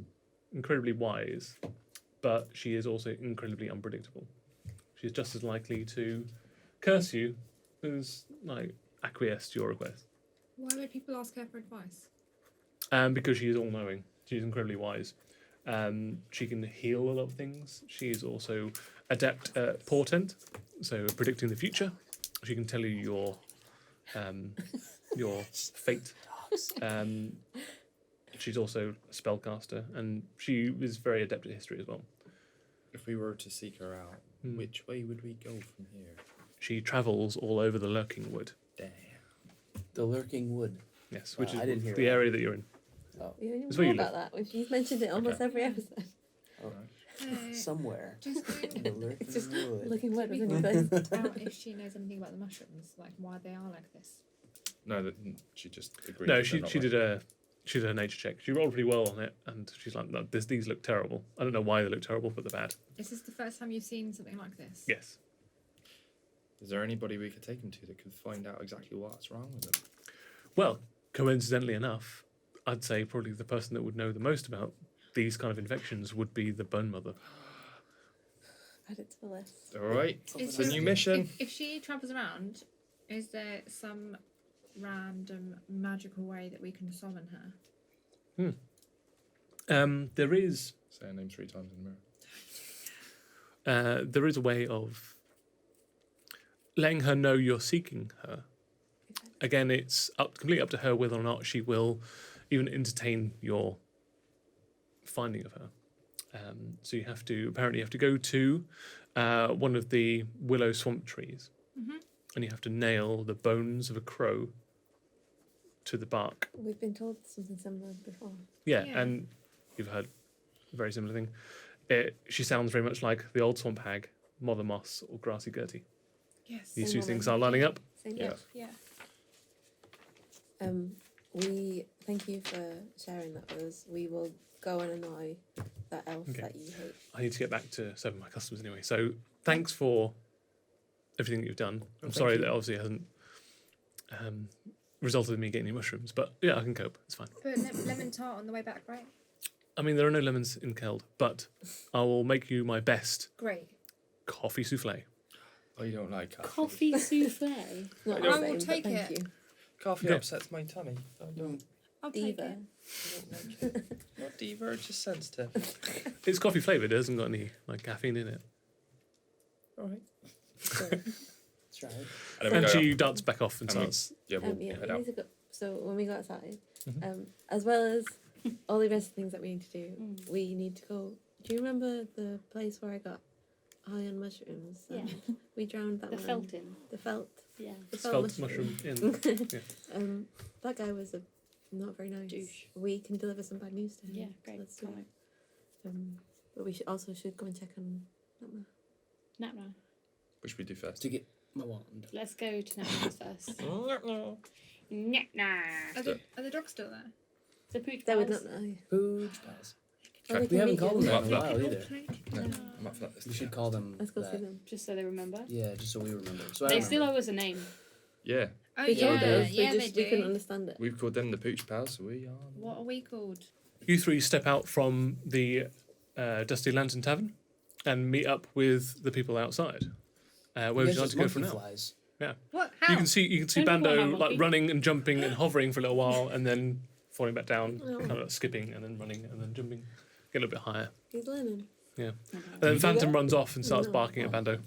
incredibly wise, but she is also incredibly unpredictable. She's just as likely to curse you as like acquiesce to your request. Why would people ask her for advice? Because she is all knowing. She's incredibly wise. She can heal a lot of things. She is also adept at portent, so predicting the future. She can tell you your fate. She's also a spellcaster, and she is very adept at history as well. If we were to seek her out, which way would we go from here? She travels all over the Lurking Wood. Damn. The lurking wood. Yes, which I is didn't hear the that. area that you're in. Oh, we don't That's even where know you about that. You've mentioned it almost every episode. somewhere. Just In the lurking It's just wood. looking Do wet we with a new place. find out if she knows anything about the mushrooms, like why they are like this. No, she just agreed. No, that she they're not she right. did a nature check. She rolled pretty well on it, and she's like, no, these look terrible. I don't know why they look terrible, but they're bad. Is this the first time you've seen something like this? Yes. Is there anybody we could take him to that could find out exactly what's wrong with him? Well, coincidentally enough, I'd say probably the person that would know the most about these kind of infections would be the Bone Mother. Add it to the list. All right, Is it's a there- new mission. If she travels around, is there some random magical way that we can summon her? There is Say her name 3 times in the mirror. there is a way of letting her know you're seeking her. Again, it's completely up to her whether or not she will even entertain your finding of her. So you have to go to one of the willow swamp trees, and you have to nail the bones of a crow to the bark. We've been told something similar before. Yeah, Yeah. and you've heard a very similar thing. She sounds very much like the old swamp hag, Mother Moss, or Grassy Gertie. Yes. These Same two things woman. are lining up. Same Yeah. Yeah. We thank you for sharing that with us. We will go and annoy that elf Okay. that you hate. I need to get back to serving my customers anyway. So thanks for everything that you've done. I'm thank sorry you. that obviously hasn't resulted in me getting any mushrooms, but yeah, I can cope. It's fine. Put lemon tart on the way back, right? I mean, there are no lemons in Keld, but I will make you my best Great. coffee souffle. Oh, you don't like coffee? Coffee souffle. Not I the will same, but take thank it. you. Coffee Okay. upsets my tummy. I don't I'll take Diva. it. like it. Not diva, just sensitive. It's coffee flavoured. It hasn't got any like caffeine in it. All right. That's right. And then we And go she out. darts back off and And we- starts. Yeah, we'll Yeah, head we out. need to go. So when we go outside, Mhm. as well as all the rest of things that we need to do, Mm. we need to go. Do you remember the place where I got high on mushrooms? Yeah. We drowned that The man. felting. The felt. Yeah. The Felt mushroom in. That guy was not very nice. Douche. We can deliver some bad news to him. Yeah, great. Let's do Can't it. wait. But we should go and check on. Natma. Natna. Which we do first. To get my wand. Let's go to Natna's first. No. Natna. Are the dogs still there? So pooch They would pals. not know. Pooch pals. Well, they We can haven't meet called you. them that in a Well, while either. No, I'm up for that. We should call them Let's go that. see them. Just so they remember. Yeah, just so we remember. So I They remember. still owe us a name. Yeah, Oh We told yeah, us. yeah, we they couldn't do. understand it. we've called them the Pooch Pals, so we are. What are we called? You three step out from the Dusty Lantern Tavern and meet up with the people outside. Where would you like to go from now? Flies. What? How? You can see Don't Bando go on, like monkey. running and jumping and hovering for a little while, and then falling back down, kind of like skipping and then running and then jumping, get a little bit higher. He's learning. And Oh, then do Phantom that? runs off and starts No. barking at Bando,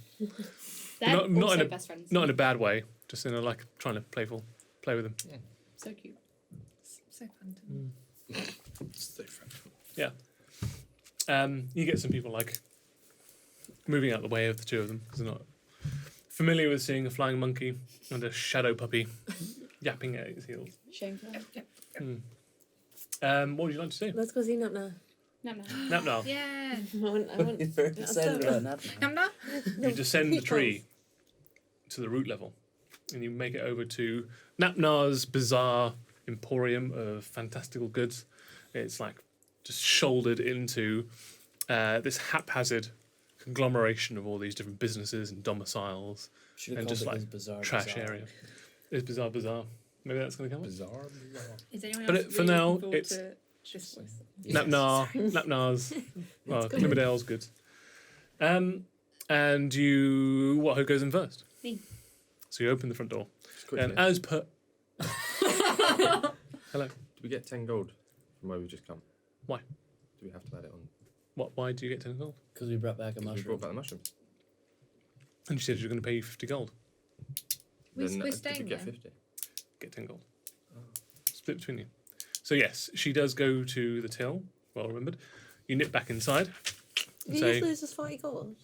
They're Not- not also in a- best friends. not in a bad way, just in a like trying to play with him. So cute. So phantom. So friendly. You get some people like moving out the way of the two of them because they're not familiar with seeing a flying monkey and a shadow puppy yapping at its heels. Shameful. What would you like to do? Let's go see Natna. Natna. Nap now. Yeah. I You're very excited about that. Come now. You descend the tree to the root level, and you make it over to Napnar's bizarre emporium of fantastical goods. It's like just shouldered into this haphazard conglomeration of all these different businesses and domiciles, Should have and called just it like his bizarre trash bazaar. area. It's bizarre. Maybe that's going to come up. Bizarre. Is anyone But else for really now, looking forward it's- to this voice? Yes. Napnar's, well, good. Glimmerdale's good. And you, who goes in first? Me. So you open the front door, Just quickly, and as per, hello. do we get 10 gold from where we've just come? Why? Do we have to add it on? What? Why do you get 10 gold? Because we brought back a 'Cause we mushroom. brought back the mushrooms. And you said you were going to pay you 50 gold. We're Then, did staying we get there. 50? Get 10 gold. Split between you. So yes, she does go to the till. Well remembered. You nip back inside. And You say, just lose us 40 gold.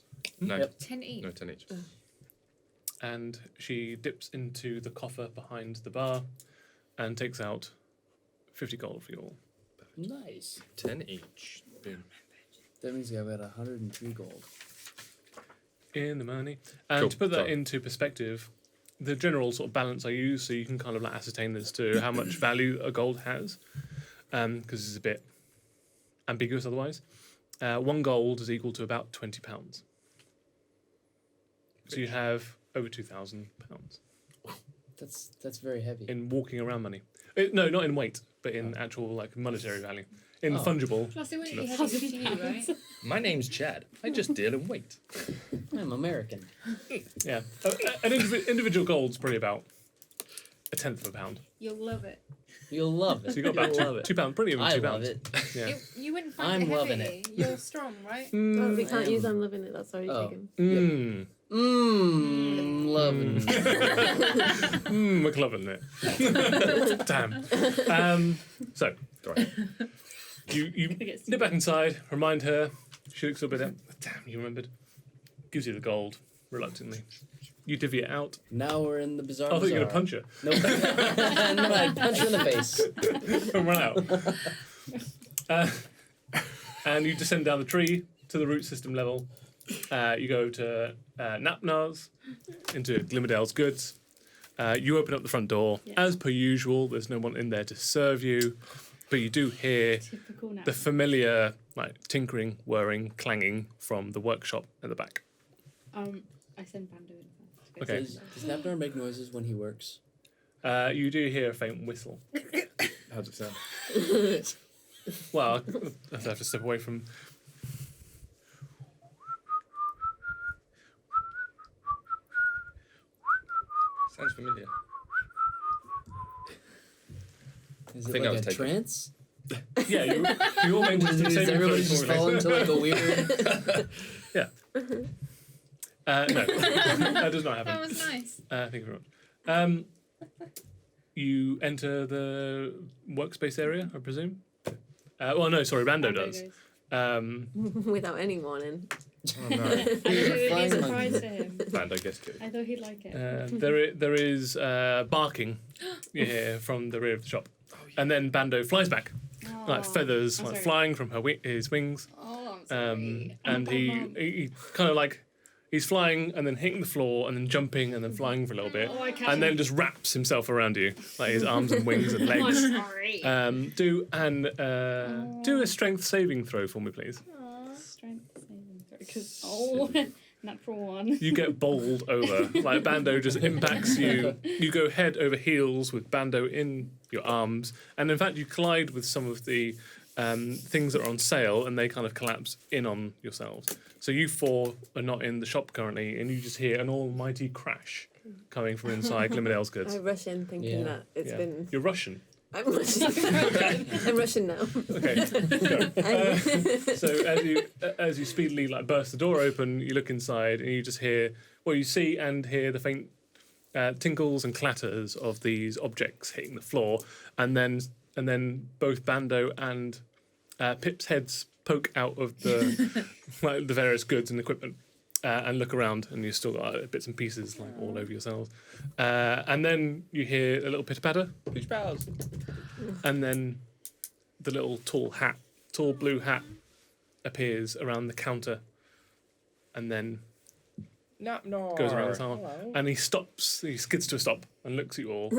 No. Yep. 10 each. No, 10 each. and she dips into the coffer behind the bar, and takes out 50 gold for you all. Nice. 10 each. Boom. That means I've got 103 gold. In the money. And Cool, to put that sorry. into perspective, the general sort of balance I use, so you can kind of like ascertain as to how much value a gold has, because it's a bit ambiguous otherwise. 1 gold is equal to about £20. So you have over £2,000 That's very heavy. in walking around money. No, not in weight, but in actual like monetary value. In Oh. fungible. Plus, it wouldn't No. be heavy for you, right? My name's Chad. I just deal in weight. I'm American. Yeah, an individual gold's probably about a tenth of a pound. You'll love it. You'll love it. So you got about You'll love it. £2, pretty even I £2. love it. Yeah. You wouldn't find I'm it heavy. loving it. You're strong, right? Oh, we Mm, can't I use am. I'm loving it. That's already Oh. taken. mm, Loving it. we're loving it. Damn. So Sorry. you get nip back inside, remind her. She looks a bit. Damn, you remembered. Gives you the gold reluctantly. You divvy it out. Now we're in the bizarre. I thought you were bazaar. gonna punch her Nope. No, I punch her in the face. and run out. And you descend down the tree to the root system level. You go to Napnar's, into Glimmerdale's goods. You open up the front door. Yeah. As per usual, there's no one in there to serve you, but you do hear Typical now. the familiar like tinkering, whirring, clanging from the workshop at the back. I send Bando in first. Okay. Does Napnar make noises when he works? You do hear a faint whistle. How does it sound? Well, I have to step away from. Sounds familiar. Is I it think that like was a taken. trance? Yeah, you all make Does wisdom saving everybody throws just for me. fall into like a weird? No, that does not That happen. was nice. Thank you very much. You enter the workspace area, I presume. Well, no, sorry, Bando does. goes. Without any warning. Oh no. I thought it would be a Flying surprise monkey. to him. Band, I guess, too. I thought he'd like it. There is barking you hear from the rear of the shop. And then Bando flies back, like feathers I'm like sorry. flying from his wings. Oh, I'm sorry. And he kind of like, he's flying and then hitting the floor and then jumping and then flying for a little bit. Oh, I catch And then him. just wraps himself around you, like his arms and wings and Oh, I'm legs. sorry. Do a strength saving throw for me, please. Strength saving throw. 'Cause- natural one. You get bowled over. Like Bando just impacts you. You go head over heels with Bando in your arms, and in fact you collide with some of the things that are on sale, and they kind of collapse in on yourselves. So you four are not in the shop currently, and you just hear an almighty crash coming from inside Glimmerdale's goods. I rush in thinking Yeah. that it's Yeah. been. You're Russian. I'm rushing. I'm rushing now. Okay. Go. So as you speedily like burst the door open, you look inside and you just hear, well, you see and hear the faint tinkles and clatters of these objects hitting the floor, and then both Bando and Pip's heads poke out of the like the various goods and equipment. And look around, and you've still got bits and pieces like all over yourselves. And then you hear a little pitter patter, Huge bows. and then the little tall blue hat appears around the counter, and then goes around the tower. And he stops. He skids to a stop and looks at you all.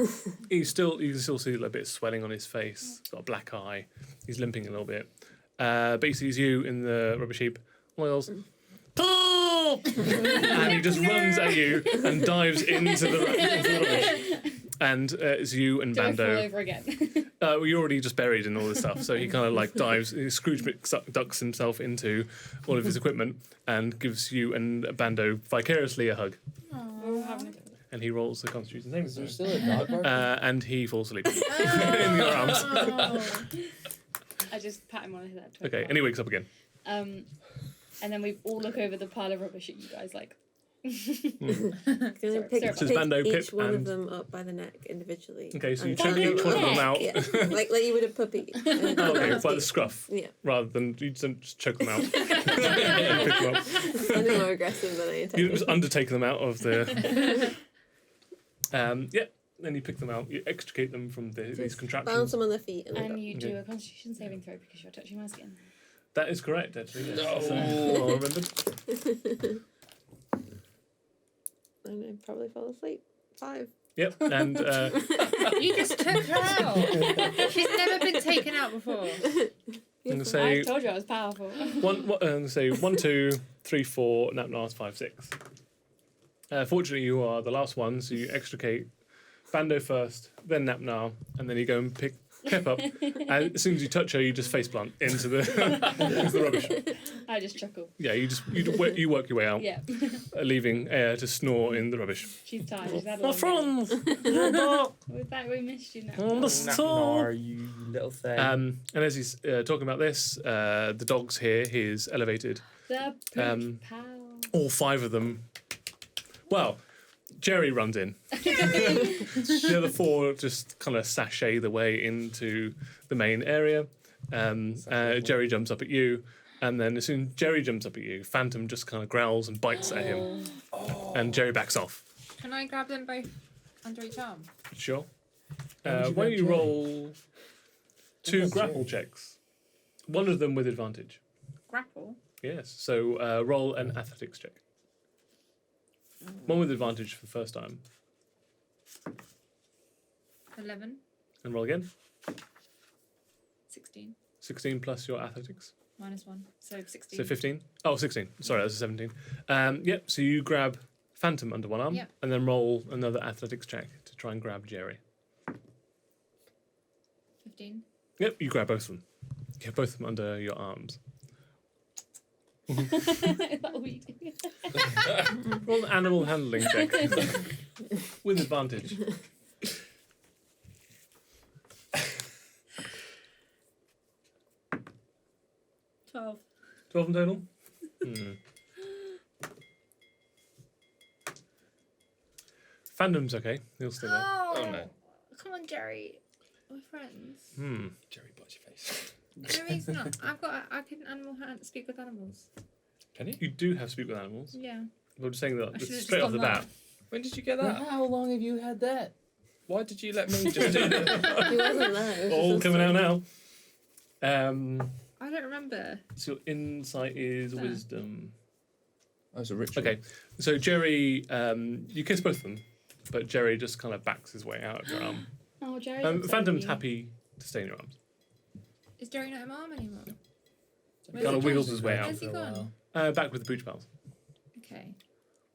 You can still see a little bit of swelling on his face. He's got a black eye. He's limping a little bit, but he sees you in the rubbish heap. Oils. and he just runs at you and dives into the rubbish. And it's you and Do I fall Bando. over again? Well, you're already just buried in all this stuff, so he kind of like dives. Scrooge ducks himself into all of his equipment and gives you and Bando vicariously a hug. We're all having a good And he rolls the Constitution saving Is there throw. still a dog barking? And he falls asleep in your arms. I just pat him on the head. Okay, and he wakes up again. And then we all look over the pile of rubbish at you guys like. Can Sorry, I pick, sorry. So it's pick Bando, each Pip, one and- of them up by the neck individually? Okay, so you and choke tie each one of them up? out. Yeah. like you would a puppy. And Oh, okay, that's by the it. scruff, Yeah, rather than you don't just choke them out. Pick them up. I'm more aggressive than I You intended. just undertake them out of the. Yeah, then you pick them out. You extricate them from these Just contraptions. Bounce them on their feet and, And you do Okay. a Constitution saving throw because you're touching my skin. That is correct, actually. Yes. No. So, well remembered. and I probably fell asleep. 5. Yep, and You just took her out. She's never been taken out before. I'm gonna I say told you I was powerful. say 1, 2, 3, 4, Napnars 5, 6. Fortunately, you are the last one, so you extricate Bando first, then Napnar, and then you go and pick Pip up. And as soon as you touch her, you just face plant into the into the rubbish. I just chuckle. Yeah, you work your way out, Yeah. leaving air to snore in the rubbish. She's tired. She's had a My long day. friends, We're back. We missed you now. on the store. you little thing. And as he's talking about this, the dogs here, his elevated. The pooch Um, pal. All 5 of them. Well, Jerry runs in. The other 4 just kind of sashay the way into the main area. Jerry jumps up at you, and then as soon as Jerry jumps up at you, Phantom just kind of growls and bites at him, and Jerry backs off. Can I grab them both under each arm? Sure. How would you Why don't grab you Jerry? roll 2 Who's grapple Jerry? checks? One of them with advantage. Grapple. Yes. So roll an athletics check. One with advantage for the first time. 11, And roll again. 16, 16 plus your athletics. -1, so 16. So 15. Oh, 16. Sorry, that's a 17. Yep, so you grab Phantom under one arm Yep. and then roll another athletics check to try and grab Jerry. 15. Yep, you grab both of them. You get both of them under your arms. That'll be. Roll an animal handling check with advantage. 12. 12 in total? Hmm. Phantom's okay. He'll stay there. Oh, no. Come on, Jerry. We're friends. Hmm. Jerry bites your face. Jerry's not. I can speak with animals. Can you? You do have speak with animals. Yeah. I'm just saying I that should've straight just off the done bat. When did you get that? How long have you had that? Why did you let me just do that? He wasn't there. It was All just coming us out three. now. I don't remember. So your insight is There. wisdom. That was a ritual. Okay, so Jerry, you kiss both of them, but Jerry just kind of backs his way out of your arm. Oh, Jerry's upset Phantom's with you. happy to stay in your arms. Is Jerry not in my arm anymore? Where's Kind he of wiggles gone? his way out. Where's he gone? Back with the pooch pals. Okay.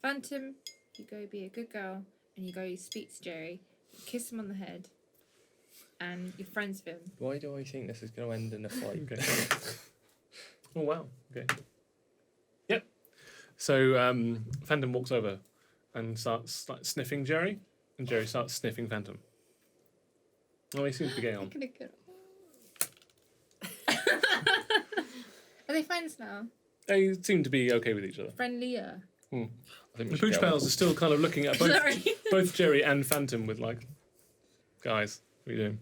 Phantom, you go be a good girl and you go speak to Jerry, kiss him on the head, and you're friends with him. Why do I think this is going to end in a fight? Okay. Oh wow. Okay. Yep. So Phantom walks over and starts like, sniffing Jerry, and Jerry starts sniffing Phantom. Oh, he seems to be getting on. Gonna go. Are they friends now? They seem to be okay with each other. Friendlier. I think we The should pooch get on. pals are still kind of looking at both Sorry. both Jerry and Phantom with like, guys, what are you doing?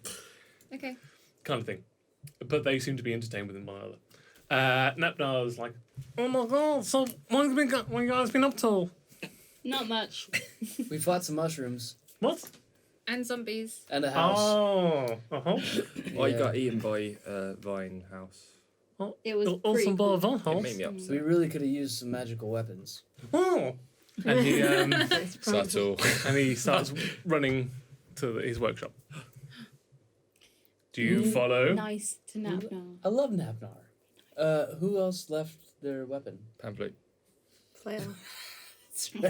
Okay. Kind of thing. But they seem to be entertained with one another. Napnar's like, oh my god, so what you guys been up to? Not much. We fought some mushrooms What? And zombies. and a house. Oh, uh-huh. I Yeah. got eaten by Vine House. It was Also pretty by cool. Von It made me So upset. we really could have used some magical weapons. Oh. And he Subtle. and he starts running to his workshop. Do you follow? Nice to nap now. I love Nabnar. Who else left their weapon? Pamphlet. Flail.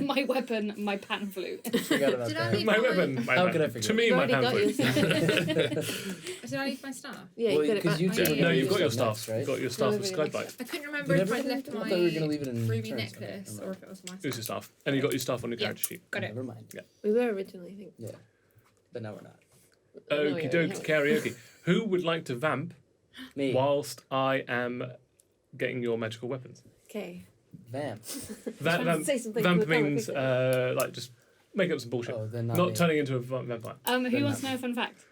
My weapon, my pan flute. Forgot about Did I that. leave My weapon, my How hand. could I forget? To me, You've my already hand got your flute. stuff. Did I leave my staff? Yeah, you Well, put it 'cause back. you Oh, two yeah. were No, gonna you've do got your stuff staff. next, right? You've got your staff with Delivery Skypipe. next I couldn't You remember if never I'd did? left I my thought we were gonna leave it in ruby turns. necklace Okay, or if it was my It was your staff. staff. And you got your staff on your Yeah. character sheet. Got it. Never mind. We were originally, I think. Yeah, but now we're not. No, we Okie already dokie have. karaoke. Who would like to vamp Me. whilst I am getting your magical weapons? Okay. Vamp. trying to say something Vamp cool, means quickly. like just make up some bullshit. Oh, then not not me. turning into a vampire. Who Then wants to not know a fun fact?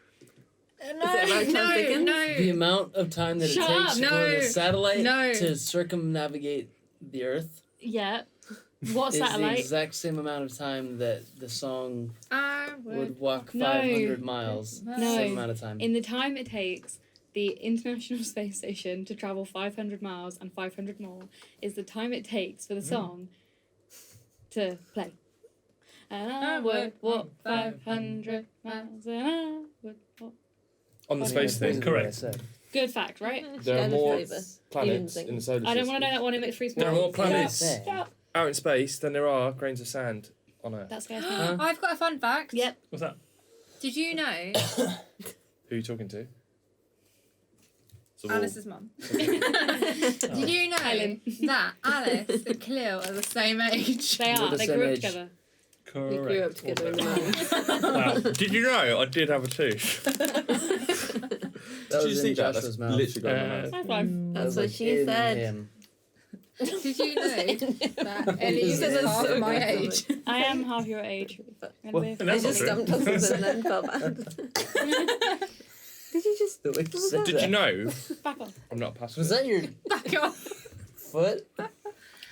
it about Charles Dickens? The amount of time that Shut it takes up, for no, the satellite no. to circumnavigate the Earth Yeah. What is the satellite? exact same amount of time that the song I would walk No. 500 miles. No. Same amount of time. In the time it takes the International Space Station to travel 500 miles and 500 more is the time it takes for the song to play. And I would walk 500 miles and I would walk. On the I mean, space that's thing, basically what I correct. said. Good fact, right? there are Standard more flavour. planets Even in the solar system. I don't want to know that one. It makes free There are more planets Yeah. Stop. out in space than there are grains of sand on Earth. That scares me. I've got a fun fact. Yep. What's that? Did you know Who are you talking to? It's a wall. Alice's mum? Did you know Helen. that Alice and Cleo are the same age? They We're are. the They same grew up age. together. We grew up Correct. together in the Also. mountains. Wow. Did you know I did have a tooth? That Did you was see in that? Joshua's That's mouth. literally got in my mouth. High five. That was That's what like she in said. him. Did you know that Ellie You is said that's half so my good. age? I am half your age. Well, Anyway, and I that's not just true. stumped on something and then felt bad. Did you just... The way you said Did that. you know back off. I'm not past Was it? that your Back off. foot?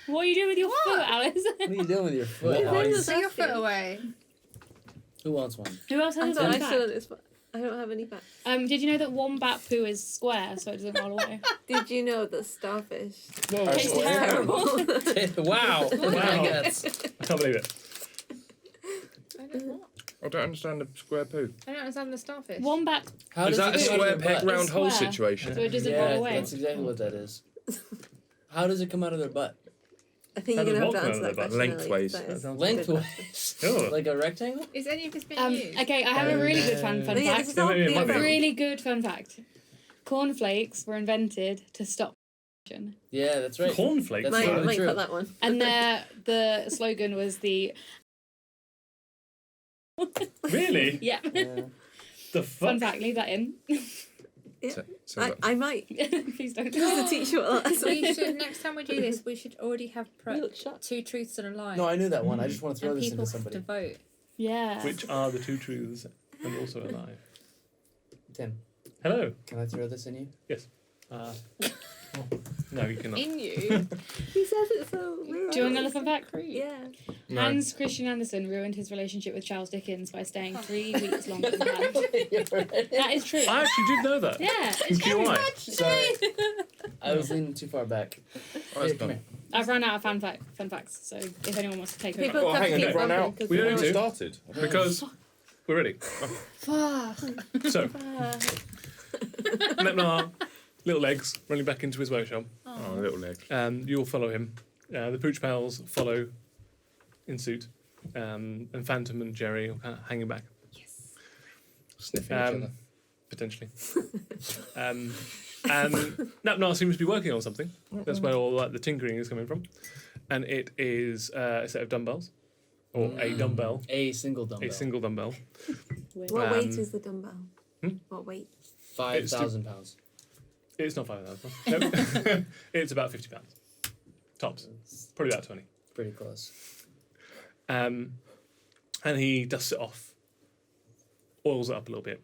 What are you doing with your foot, Alice? What are you doing with your foot? Your hands are Put your foot nasty. away. Who wants one? Who else I has a thought fun I fact? should have this, but I don't have any facts. Did you know that wombat poo is square so it doesn't roll away? Did you know that starfish Whoa. Tastes is terrible. terrible? Wow. Wow. Nuggets. I can't believe it. I don't know. I don't understand the square poo. I don't understand the starfish. Wombat, How Is does that a it come out square of their peg butt? round hole Square. situation? so it doesn't Yeah, roll away. that's exactly what that is. How does it come out of their butt? I think How you're does going to have what to answer come out that of the question. Lengthways. Ellie, 'cause That sounds a good Lengthways. Oh. Like a rectangle? Is any of this being used? Okay, I have a really good fun question. Yeah, fact. this is all Yeah, maybe it might being be. Really good fun fact. Cornflakes were invented to stop pollution. Yeah, that's right. Cornflakes. That's Might, totally might true. put that one. And the slogan was the Really? yeah. Yeah. The Fun fuck? fact, leave that in. I might. Please don't. Just to teach you what that's We should, next time we do this, we should already have You look shocked. 2 truths and a lie. No, I knew that one. I just want to throw and this people into have somebody. to vote. Yeah. Which are the two truths and also a lie? Tim, Hello. can I throw this in you? No, you cannot. In you. He says it so weird. Do you want another fun fact? Yeah. No. Hans Christian Andersen ruined his relationship with Charles Dickens by staying 3 weeks longer than planned. That is true. I actually did know that. Yeah. From QI. Sorry, I was leaning too far back. Oh, that's Here, come done. here. I've run out of fun facts, so if anyone wants to take over. People Oh, have hang to on, keep they've run bumping out. 'cause We don't know need to. started. Because we're ready. Fuck. So, Nepnar, little legs, running back into his workshop. Oh, little leg. You'll follow him. The Pooch Pals follow in suit. And Phantom and Jerry are kind of hanging back, Sniffing each other. potentially. And Napnar seems to be working on something. That's where all the tinkering is coming from. And it is a set of dumbbells. Or a dumbbell. A single dumbbell. A single dumbbell. What weight Um, is the dumbbell? hmm? What weight? 5,000 pounds. It's not 5,000. No. It's about 50 pounds. Tops. Probably about 20. Pretty close. And he dusts it off, oils it up a little bit,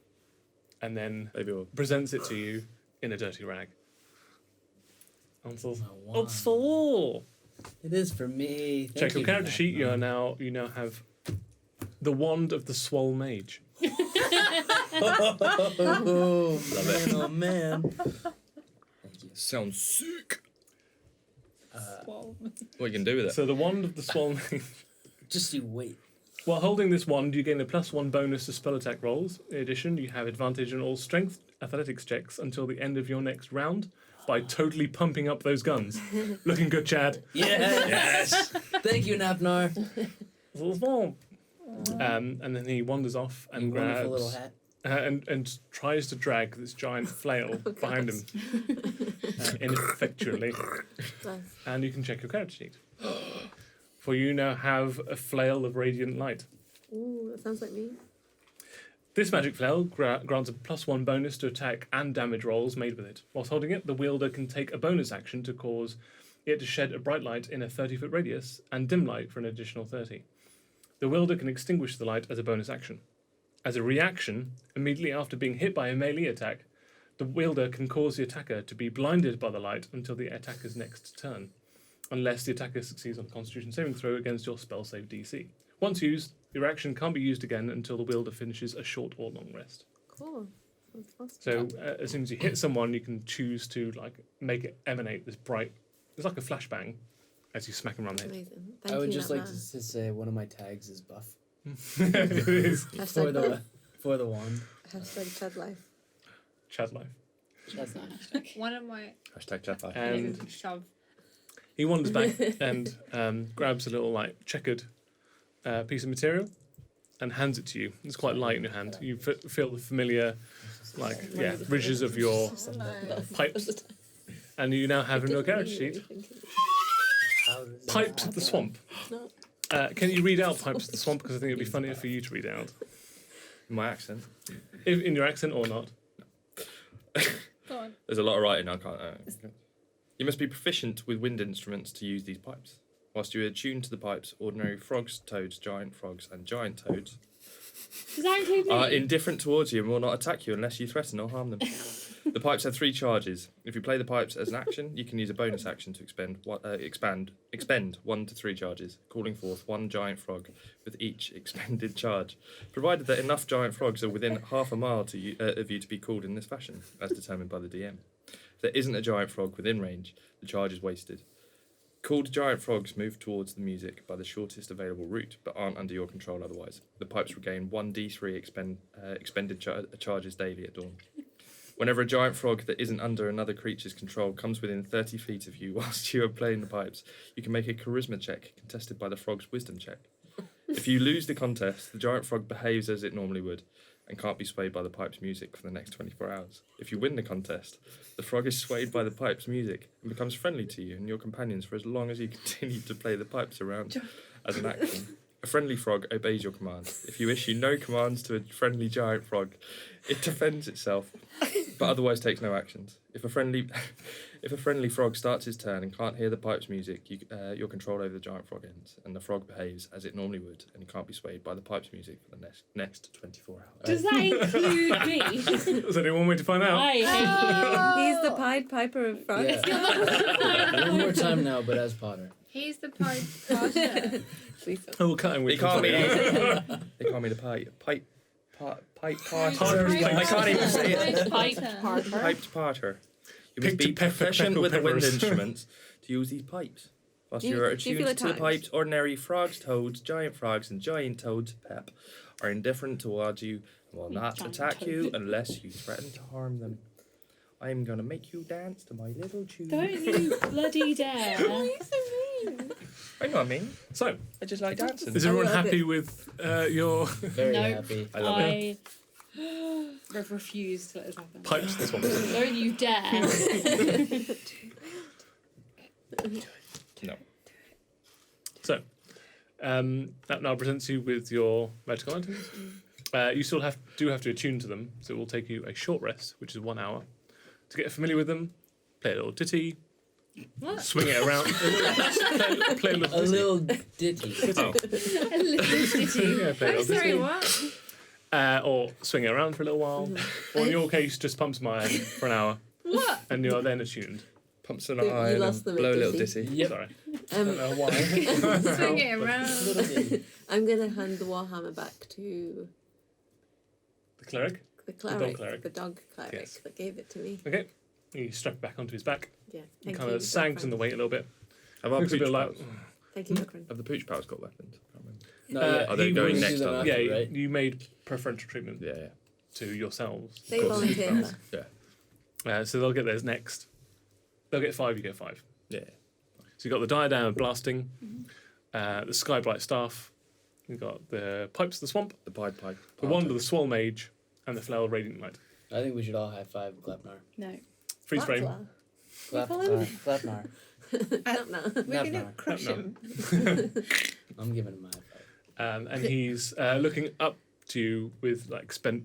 and then Maybe we'll. presents it to you in a dirty rag. And says, Oh, wow. "It's for." It is for me. Thank Check your you, character Matt. sheet. You now have the wand of the swole mage. Oh, Love man, it. oh man. Thank you. Sounds sick. Whoa. What you can do with it? So the wand of the swole mage. Just you wait. While holding this wand, you gain a +1 bonus to spell attack rolls. In addition, you have advantage on all strength athletics checks until the end of your next round by totally pumping up those guns. Looking good, Chad. Yes. Thank you, Napnar. And then he wanders off and You wonderful little grabs hat. and tries to drag this giant flail behind him ineffectually. Bless. And you can check your character sheet. For you now have a flail of radiant light. Ooh, that sounds like me. This magic flail grants a +1 bonus to attack and damage rolls made with it. Whilst holding it, the wielder can take a bonus action to cause it to shed a bright light in a 30-foot radius and dim light for an additional 30. The wielder can extinguish the light as a bonus action. As a reaction, immediately after being hit by a melee attack, the wielder can cause the attacker to be blinded by the light until the attacker's next turn, unless the attacker succeeds on a Constitution saving throw against your spell save DC. Once used, your action can't be used again until the wielder finishes a short or long rest. Cool. That's awesome. So as soon as you hit someone, you can choose to make it emanate this bright. It's like a flashbang as you smack them around the head. Amazing. Thank I would you, just like Napnar. to say one of my tags is buff It is Hashtag for the wand. Hashtag Chad life. Chad life. That's not. One of my Hashtag chat life. And shove. he wanders back and grabs a little checkered piece of material and hands it to you. It's quite light in your hand. You feel the familiar ridges of your pipes, and you now have in your character sheet Pipes of the Swamp. Can you read out Pipes of the Swamp? Because I think it'd be funnier for you to read out. My accent. In your accent or not. Go on. There's a lot of writing, I can't. You must be proficient with wind instruments to use these pipes. Whilst you are attuned to the pipes, ordinary frogs, toads, giant frogs, and giant toads Does that include me? are indifferent towards you and will not attack you unless you threaten or harm them. The pipes have 3 charges. If you play the pipes as an action, you can use a bonus action to expend 1 to 3 charges, calling forth 1 giant frog with each expended charge, provided that enough giant frogs are within half a mile of you to be called in this fashion, as determined by the DM. If there isn't a giant frog within range, the charge is wasted. Called giant frogs move towards the music by the shortest available route, but aren't under your control otherwise. The pipes regain 1d3 expended charges daily at dawn. Whenever a giant frog that isn't under another creature's control comes within 30 feet of you whilst you are playing the pipes, you can make a charisma check contested by the frog's wisdom check. If you lose the contest, the giant frog behaves as it normally would and can't be swayed by the pipe's music for the next 24 hours. If you win the contest, the frog is swayed by the pipe's music and becomes friendly to you and your companions for as long as you continue to play the pipes around as an action. A friendly frog obeys your commands. If you issue no commands to a friendly giant frog, it defends itself, but otherwise takes no actions. If a friendly frog starts his turn and can't hear the pipe's music, your control over the giant frog ends, and the frog behaves as it normally would, and can't be swayed by the pipe's music for the next 24 hours. Does that include me? There's only one way to find out. I hate He's the Pied Piper of frogs. Yeah. One more time now, but as Potter. He's the Pied Piper. Oh, we'll cut him They with call me the pipe parter. I can't even say it. Piped Parker. Piped parter. You must Picked be pepper, proficient pepper, with the wind peppers. instruments to use these pipes. Whilst Do you- you are do you attuned feel to the attacked? pipes, ordinary frogs, toads, giant frogs, and giant toads, Pep, are indifferent towards you and will not Giant attack you toad. unless you threaten to harm them. I am gonna make you dance to my little tune. Don't you bloody dare. I know what I mean. So, I just like dancing. is everyone I love happy it. with your Very No. happy. I love it. I refuse to let this happen. pipes? This one. Don't you dare. No. So, that now presents you with your magical items. You still do have to attune to them, so it will take you a short rest, which is 1 hour. To get familiar with them, play a little ditty, What? swing it around, play a little A ditty. little ditty. Oh. A little ditty. Yeah, play a I'm little sorry, ditty. what? Or swing it around for a little while. Or in your case, just pump some iron for an hour, What? and you are then attuned. Pump some You iron lost and them at blow a little Dizzy. ditty. Yep. Sorry. Um, Why? Swing it Little around. ditty. I'm gonna hand the warhammer back to The cleric. the cleric, cleric. the dog cleric Yes. that gave it to me. Okay. You strap it back onto his back. Yeah, You thank kind you. of sags in the weight a little bit. Have our Looks a pooch bit like. pals? Thank you, Cochran. Have the pooch pals got weapons? I can't remember. No, Are they he going was- next on Yeah, that? right? you made preferential treatment Yeah. to yourselves. They Of course. volunteered. Yeah. So they'll get theirs next. They'll get 5, you get 5. Yeah. So you've got the diadem of blasting, the Skyblight Staff. You've got the Pipes of the Swamp, The pipe. the Wand of the Swole Mage, and the Flower of Radiant Light. I think we should all high five Glapnar. No. Freeze frame. Glapnar. No. We're gonna Navnar. crush No. him. I'm giving him a high five. And he's looking up to you with like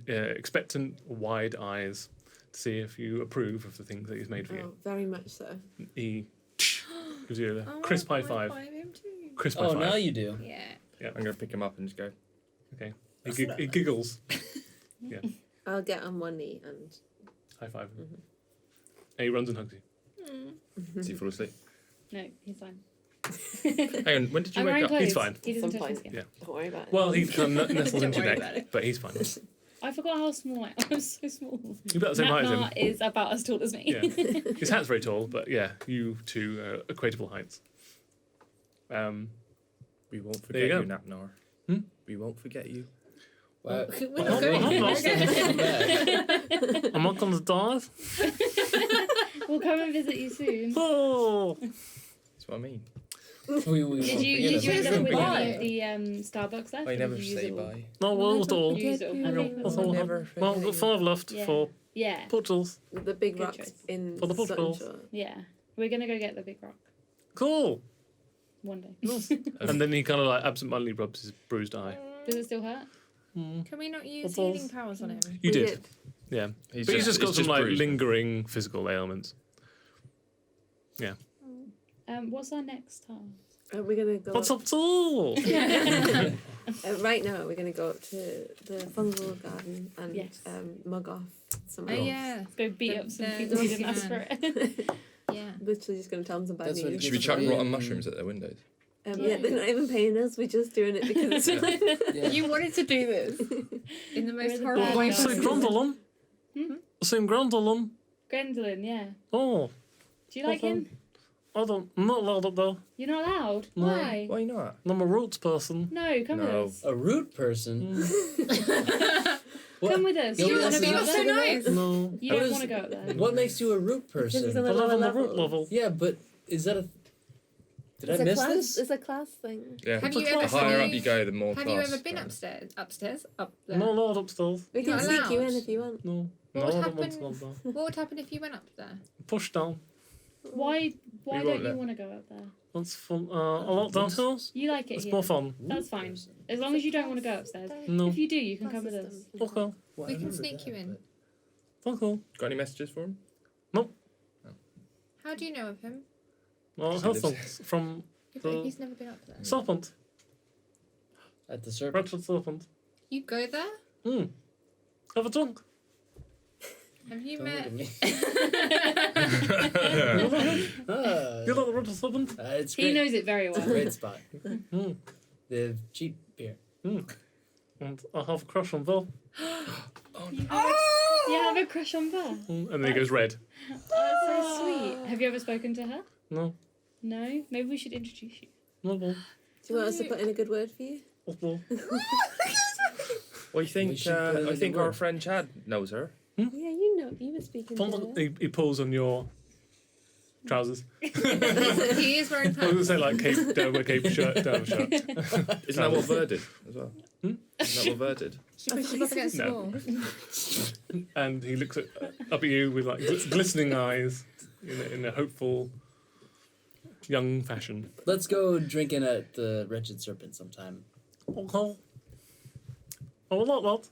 expectant, wide eyes to see if you approve of the things that he's made for you. Oh, very much so. He gives you I a crisp high wanna five. high-five him too. Crisp high Oh, five. now you do. Yeah. I'm gonna pick him up and just go. He giggles. I'll get on one knee and. High five. And he runs and hugs you. Does he fall asleep? No, he's fine. Hang on. When did you I'm wake wearing up? clothes. He's fine. He doesn't Some touch my point. skin. Yeah. Don't worry about it. Well, he kind of nestles Don't into your worry neck, about it. but he's fine. I forgot how small I am. I'm so small. You're about the same height as him. Nat is about as tall as me. Yeah. His hat's very tall, but yeah, you two are equatable heights. We won't There you forget go. you, Napnar. Hmm? We won't forget you. We're Oh, not going oh, anywhere. oh. I'm not going to die. We'll come and visit you soon. Oh. That's what I mean. We Did you forget end him. up with Bye. any of the Starbucks left? I or never did you use say it all? bye. No, well, at all. You used it all. Yeah. Okay, That's cool. all. Never Well, I've got 5 left Yeah. for Yeah, portals. The big Good rocks choice. in For the footballs. Sunshore. yeah. We're gonna go get the big rock Cool. one day. And then he kind of like absentmindedly rubs his bruised eye. Does it still hurt? Can we not use Footballs. healing powers on him? You We did. Yeah. But he's just got some like bruised. lingering physical ailments. What's our next task? We're gonna go. What's up to all? Right now, we're gonna go up to the fungal garden and Yes. mug off some. Oh yeah. Go beat up some The- people who didn't yeah. ask for it. Yeah. Literally just gonna tell them some bad That's what news. Should we chuck Yeah. rotten mushrooms at their windows? Yeah, they're not even paying us. We're just doing it because it's fun. Yeah. You wanted to do this in the We're most the horrible bad way guys. Same Grundalum. Hmm? Same Grundalum. Gwendolyn, yeah. Oh, Do you like him? I'm not allowed up there. You're not allowed? No. Why? Why not? I'm a roots person. No, come No. with us. A rude person. What? Come with us. You You want want to to go be up so there? nice. No. You What don't is- want to go up there. What makes you a root Because he's person? on I a live lower on the level. root level. Yeah, but is that a? Did I It's a miss class. this? It's a class thing. Yeah. Have The you ever The higher up seen- you go, the more Have class. you ever been goes. upstairs? Upstairs? Up there? No allowed upstairs. We You're can sneak you in allowed. if you want. No. What No, would I don't want happen- to up there. What would happen if you went up there? Push down. Why We don't won't you let- want to go up there? That's fun. A lot down hills. You like it It's here. more fun. That's fine. As long as you don't want to go upstairs. No. If you do, you can come with us. Okay. We can sneak you in. Okay. Got any messages for him? How do you know of him? Well, She health lives- songs from Yeah, but The- he's never been up there. Serpent. At the serpent. Wretched Serpent. You go there? Have a drink. Have you Don't look met? at me. You like the Wretched Serpent? It's He great. knows it very It's a well. great spot. Mm. They have cheap beer. And I have a crush on Bill. You have a crush on Belle. And then he goes red. Oh, that's so sweet. Have you ever spoken to her? No. No? Maybe we should introduce you. No, well. Do you want us to put in a good word for you? Well. Well, you think? We should put it I in think the our word. friend Chad knows her. Yeah, you know. You were speaking to her. He pulls on your trousers. He is wearing I was pants. gonna say like cape down a cape shirt down a shirt. Isn't that what Ver did as well? Hmm? Isn't that what Ver did? She pushed him up against the No. wall. And he looks up at you with like glistening eyes in a hopeful young fashion. Let's go drinking at the Wretched Serpent sometime. Okay. I would like that.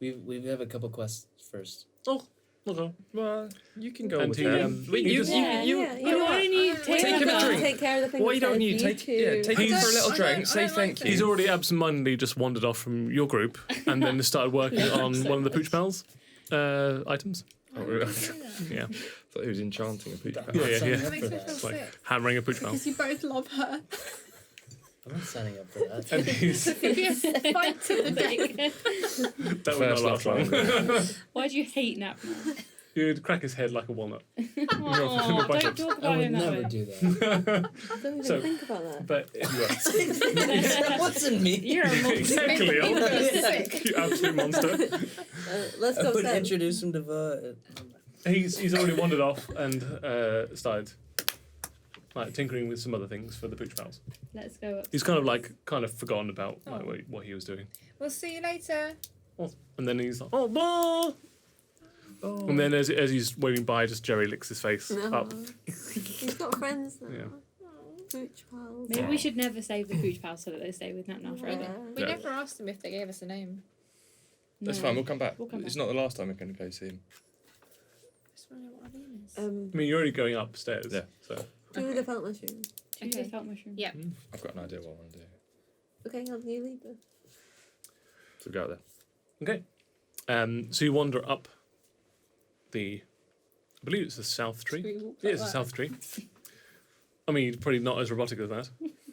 We have a couple quests first. Oh, okay. Well, you can go And with he, them. Wait, he you, just- you, Yeah, you, yeah, you you know know what? Why don't you Take him a I'll drink. Take care of the thing. Why that's don't there you for take? Yeah, take him He's- for a little I drink. don't- Say I don't thank like you. He's already absentmindedly just wandered off from your group and then started working on one of the Pooch Pals items. Oh, really? Yeah. Thought he was enchanting a pooch. Yeah, Pal. yeah, That yeah. makes me feel It's like sick. hammering a Pooch Pal. Because you both love her. I'm not signing up for that. And he's, It'd be a fight to the death. that would not First last long. Why do you hate Nap now? You'd crack his head like a walnut. Aw, don't talk I about would him that never way. do that. Don't even So- think about that. But What's in me? You're a monster. exactly, Make me oh, feel sick. you absolute monster. Let's I go would then. introduce him to Ver. He's already wandered off and started like tinkering with some other things for the pooch pals. Let's go up. He's kind of forgotten about what he was doing. We'll see you later. And then he's like, oh, blah! And then as he's waving by, just Jerry licks his face up. He's got friends now. Yeah. Pooch pals. Maybe we should never save the pooch pals so that they stay with Nap now forever. We Yeah. never asked them if they gave us a name. That's No. fine. We'll come back. We'll come It's back. not the last time we're going to go see him. I just want to know what our name is. I mean, you're already going upstairs. Yeah. So Do the felt mushroom. Do the Okay. felt mushroom. Yeah. I've got an idea what I want to do. Okay, I'll you lead them. So go out there. okay. So you wander up the, I believe it's the south tree. We walk Yeah, like it's a that. south tree. I mean, probably not as robotic as that.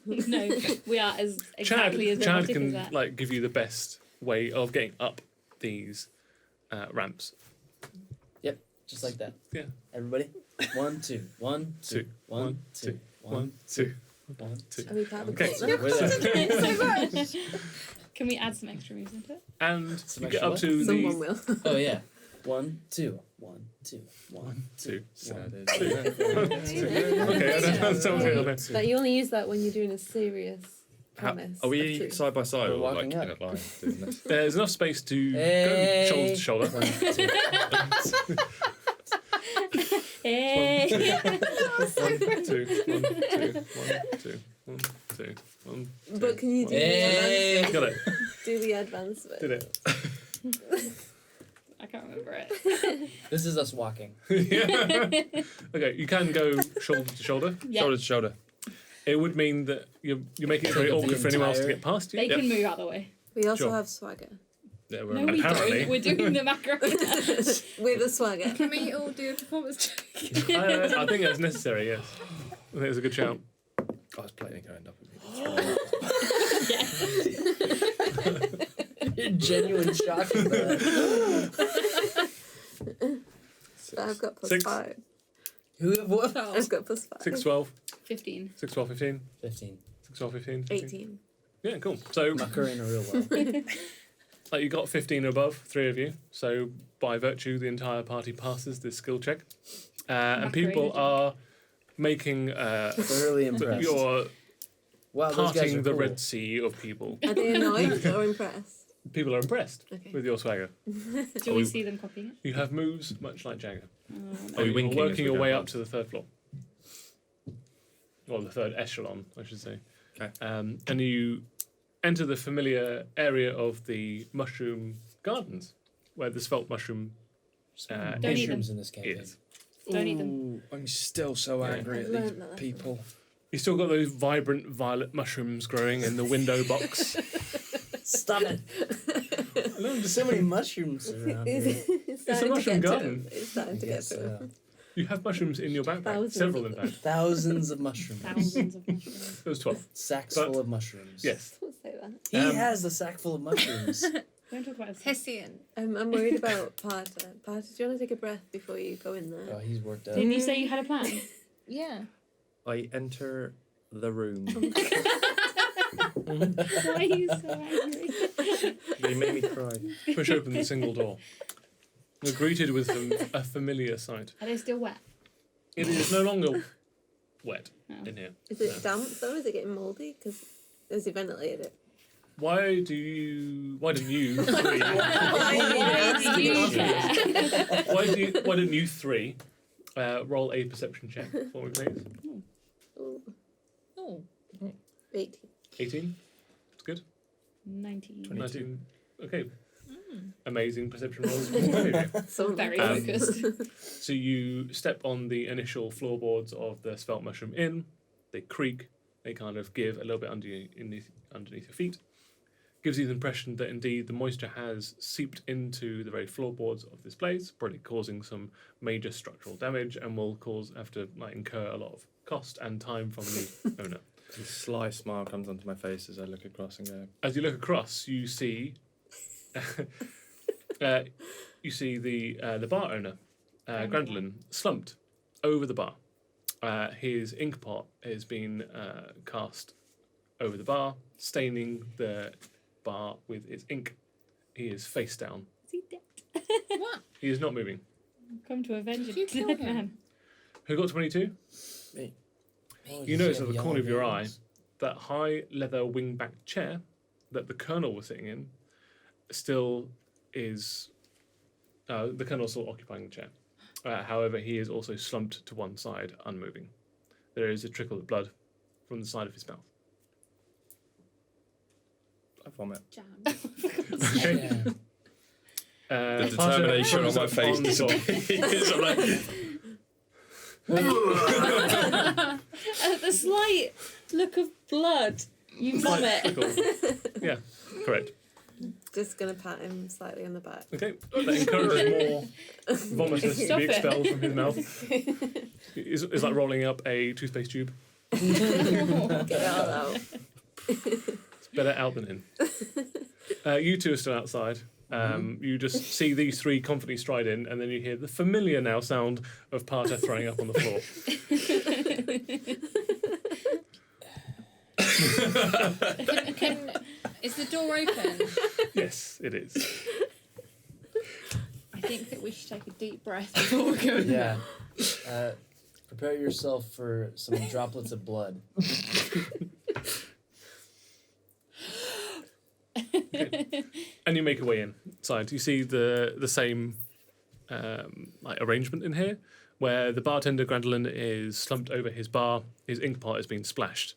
No, we are as exactly as Chad robotic can as that. like give you the best way of getting up these ramps. Just like that. Yeah. Everybody. 1, 2. 1, 2. 1, 2. 1, 2. 1, 2. Are we part of the Okay. cult now? We're there. Can we add some extra moves into it? And Some you get extra up what? to Someone the will. Oh yeah. 1, 2. 1, 2. 1, 2. 2. 1, Okay, that's okay. But you only use that when you're doing a serious How, premise. are of we truth. side by side We're or like walking in up. a line doing this? There's enough space to Hey. go shoulder to shoulder. 1, 2. Hey! 1, 2, 1, 2, 1, 2, 1, 2, 1, 2. But can you do Hey. the advanced Got it. bit? Do the advanced bit. Did it. I can't remember it. This is us walking. Yeah. Okay, you can go shoulder to shoulder. Yeah. Shoulder to shoulder. It would mean that you make it very Take up the awkward for anyone else to entire- get past you. They Yep. can move out of the way. We also Sure. have swagger. Yeah, No, we Apparently. don't. We're doing the macro. With a swagger. Can we all do a performance check? I think that's necessary, yes. I think it's a good shout. I was playing going up with me. You're genuine shock at that. But I've got plus 6. 5. Who have what? I've got plus 5. 6, 12, 15. 6, 12, 15. 15. 6, 12, 15. 15. 18. Yeah, cool. So, Macarena real well. like, you got 15 or above, 3 of you. So, by virtue, the entire party passes this skill check. And people Macarena are making Thoroughly impressed. you're Wow, those guys parting are the cool. Red Sea of people. Are they annoyed or impressed? People are impressed Okay. with your swagger. Do we see them copying it? You have moves much like Jagger. Are we You're winking as working we your go way up past? to the 3rd floor. Or the 3rd echelon, I should say. Okay. And you enter the familiar area of the mushroom gardens, where the svelte mushroom Don't eat Mushrooms in this campaign. is. Don't eat them. Ooh, I'm still so Yeah. angry I've at learned these that lesson. people. You still got those vibrant violet mushrooms growing in the window box. Stop it! There's so many mushrooms around here. It's starting to mushroom get to garden. him. It's starting to get Yes, to him. You have mushrooms in your backpack. Thousands Several, of in them. fact. Thousands of mushrooms. Thousands of mushrooms. It was 12. Sacks But- full of mushrooms. Yes. Don't say that. He Um, has a sack full of mushrooms. Don't talk about it. Hessian. I'm worried about Parter. Parter, do you want to take a breath before you go in there? Oh, he's worked out. Didn't you say you had a plan? Yeah. I enter the room. Why are you so angry? They made me cry. Push open the single door. You're greeted with a familiar sight. Are they still wet? It is no longer wet Oh. in here. Is it damp though? Is it getting mouldy? Because has he ventilated it? Why didn't you three? Why do you care? Why didn't you three roll a perception check for me, please? Ooh, Oh. 18. 18. It's good. 19. 19. Okay. Amazing perception rolls. So Very Um, focused. So you step on the initial floorboards of the Svelte Mushroom Inn. They creak. They kind of give a little bit underneath your feet. Gives you the impression that indeed the moisture has seeped into the very floorboards of this place, probably causing some major structural damage, and will have to incur a lot of cost and time from the owner. A sly smile comes onto my face as I look across and go, As you look across, you see the bar owner, Grandoline, slumped over the bar. His ink pot has been cast over the bar, staining the bar with its ink. He is face down. Is he dead? What? He is not moving. Come to avenge Did you a kill dead him? man. Who got 22? Me. Oh, You does notice he at have the corner of your yellow eye veins? that high leather wingback chair that the colonel was sitting in still is. The colonel's still occupying the chair. However, he is also slumped to one side, unmoving. There is a trickle of blood from the side of his mouth. I vomit. Jam. Okay. The determination on my face on top. is I'm like, The slight look of blood. You Slight vomit. trickle. Yeah, correct. Just gonna pat him slightly on the back. Okay, that encourages more vomit to Stop be it. expelled from his mouth. It's like rolling up a toothpaste tube. Get it all out. It's better out than in. You two are still outside. You just see these three confidently stride in, and then you hear the familiar now sound of Parter throwing up on the floor. Is the door open? Yes, it is. I think that we should take a deep breath before we go in. Yeah. Prepare yourself for some droplets of blood. And you make your way inside. You see the same like arrangement in here, where the bartender Grandoline is slumped over his bar. His ink pot has been splashed,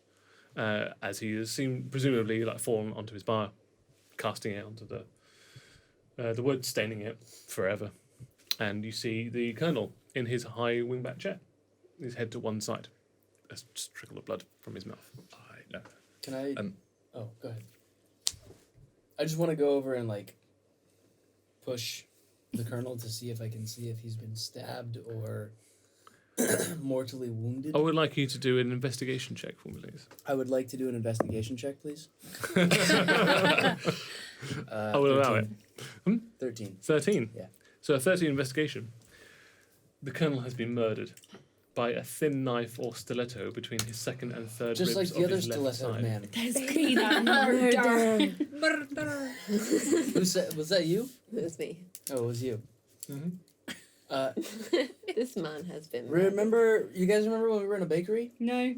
as he has seen presumably like fallen onto his bar, casting it onto the wood, staining it forever. And you see the colonel in his high wingback chair, his head to one side. There's just a trickle of blood from his mouth. no. Can I? Oh, go ahead. I just want to go over and like push the colonel to see if I can see if he's been stabbed or mortally wounded. I would like you to do an investigation check for me, please. I would like to do an investigation check, please. I will allow it. 13. 13? Yeah. So a 13 investigation. The colonel has been murdered by a thin knife or stiletto between his second and third Just like ribs the of other his left stiletto side. man. There's been a murder. Murder. Who said? Was that you? It was me. Oh, it was you. This man has been. Remember? You guys remember when we were in a bakery No.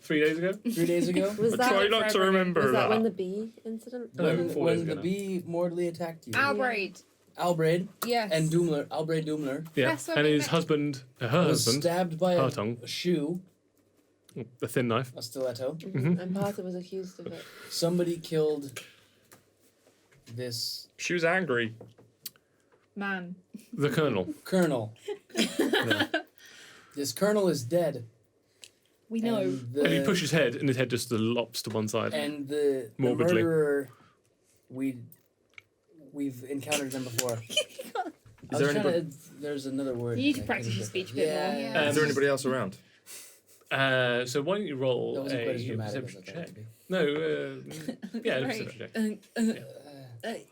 3 days ago? 3 days ago? Was I that? try not to remember Was that that. when the bee incident? No, when 4 days when ago the now. bee mortally attacked you. Albraid. Albraid Yes. and Doomler. Albraid Doomler Yeah. That's what And we his meant. husband, her was husband, stabbed by her tongue, a shoe, the thin knife. a stiletto. Mhm. And Parker was accused of it. Somebody killed this she was angry. Man. The colonel. colonel. This colonel is dead. We know. And he pushes his head, and his head just lops to one side. And the Morbidly. murderer, we've encountered them before. Is there anybody? There's another word. You need to I practice couldn't your get speech a bit that. more. Yeah. Is there anybody else around? So why don't you roll That wasn't quite as a dramatic as I perception thought it check? would be. No, yeah, a Right. perception check.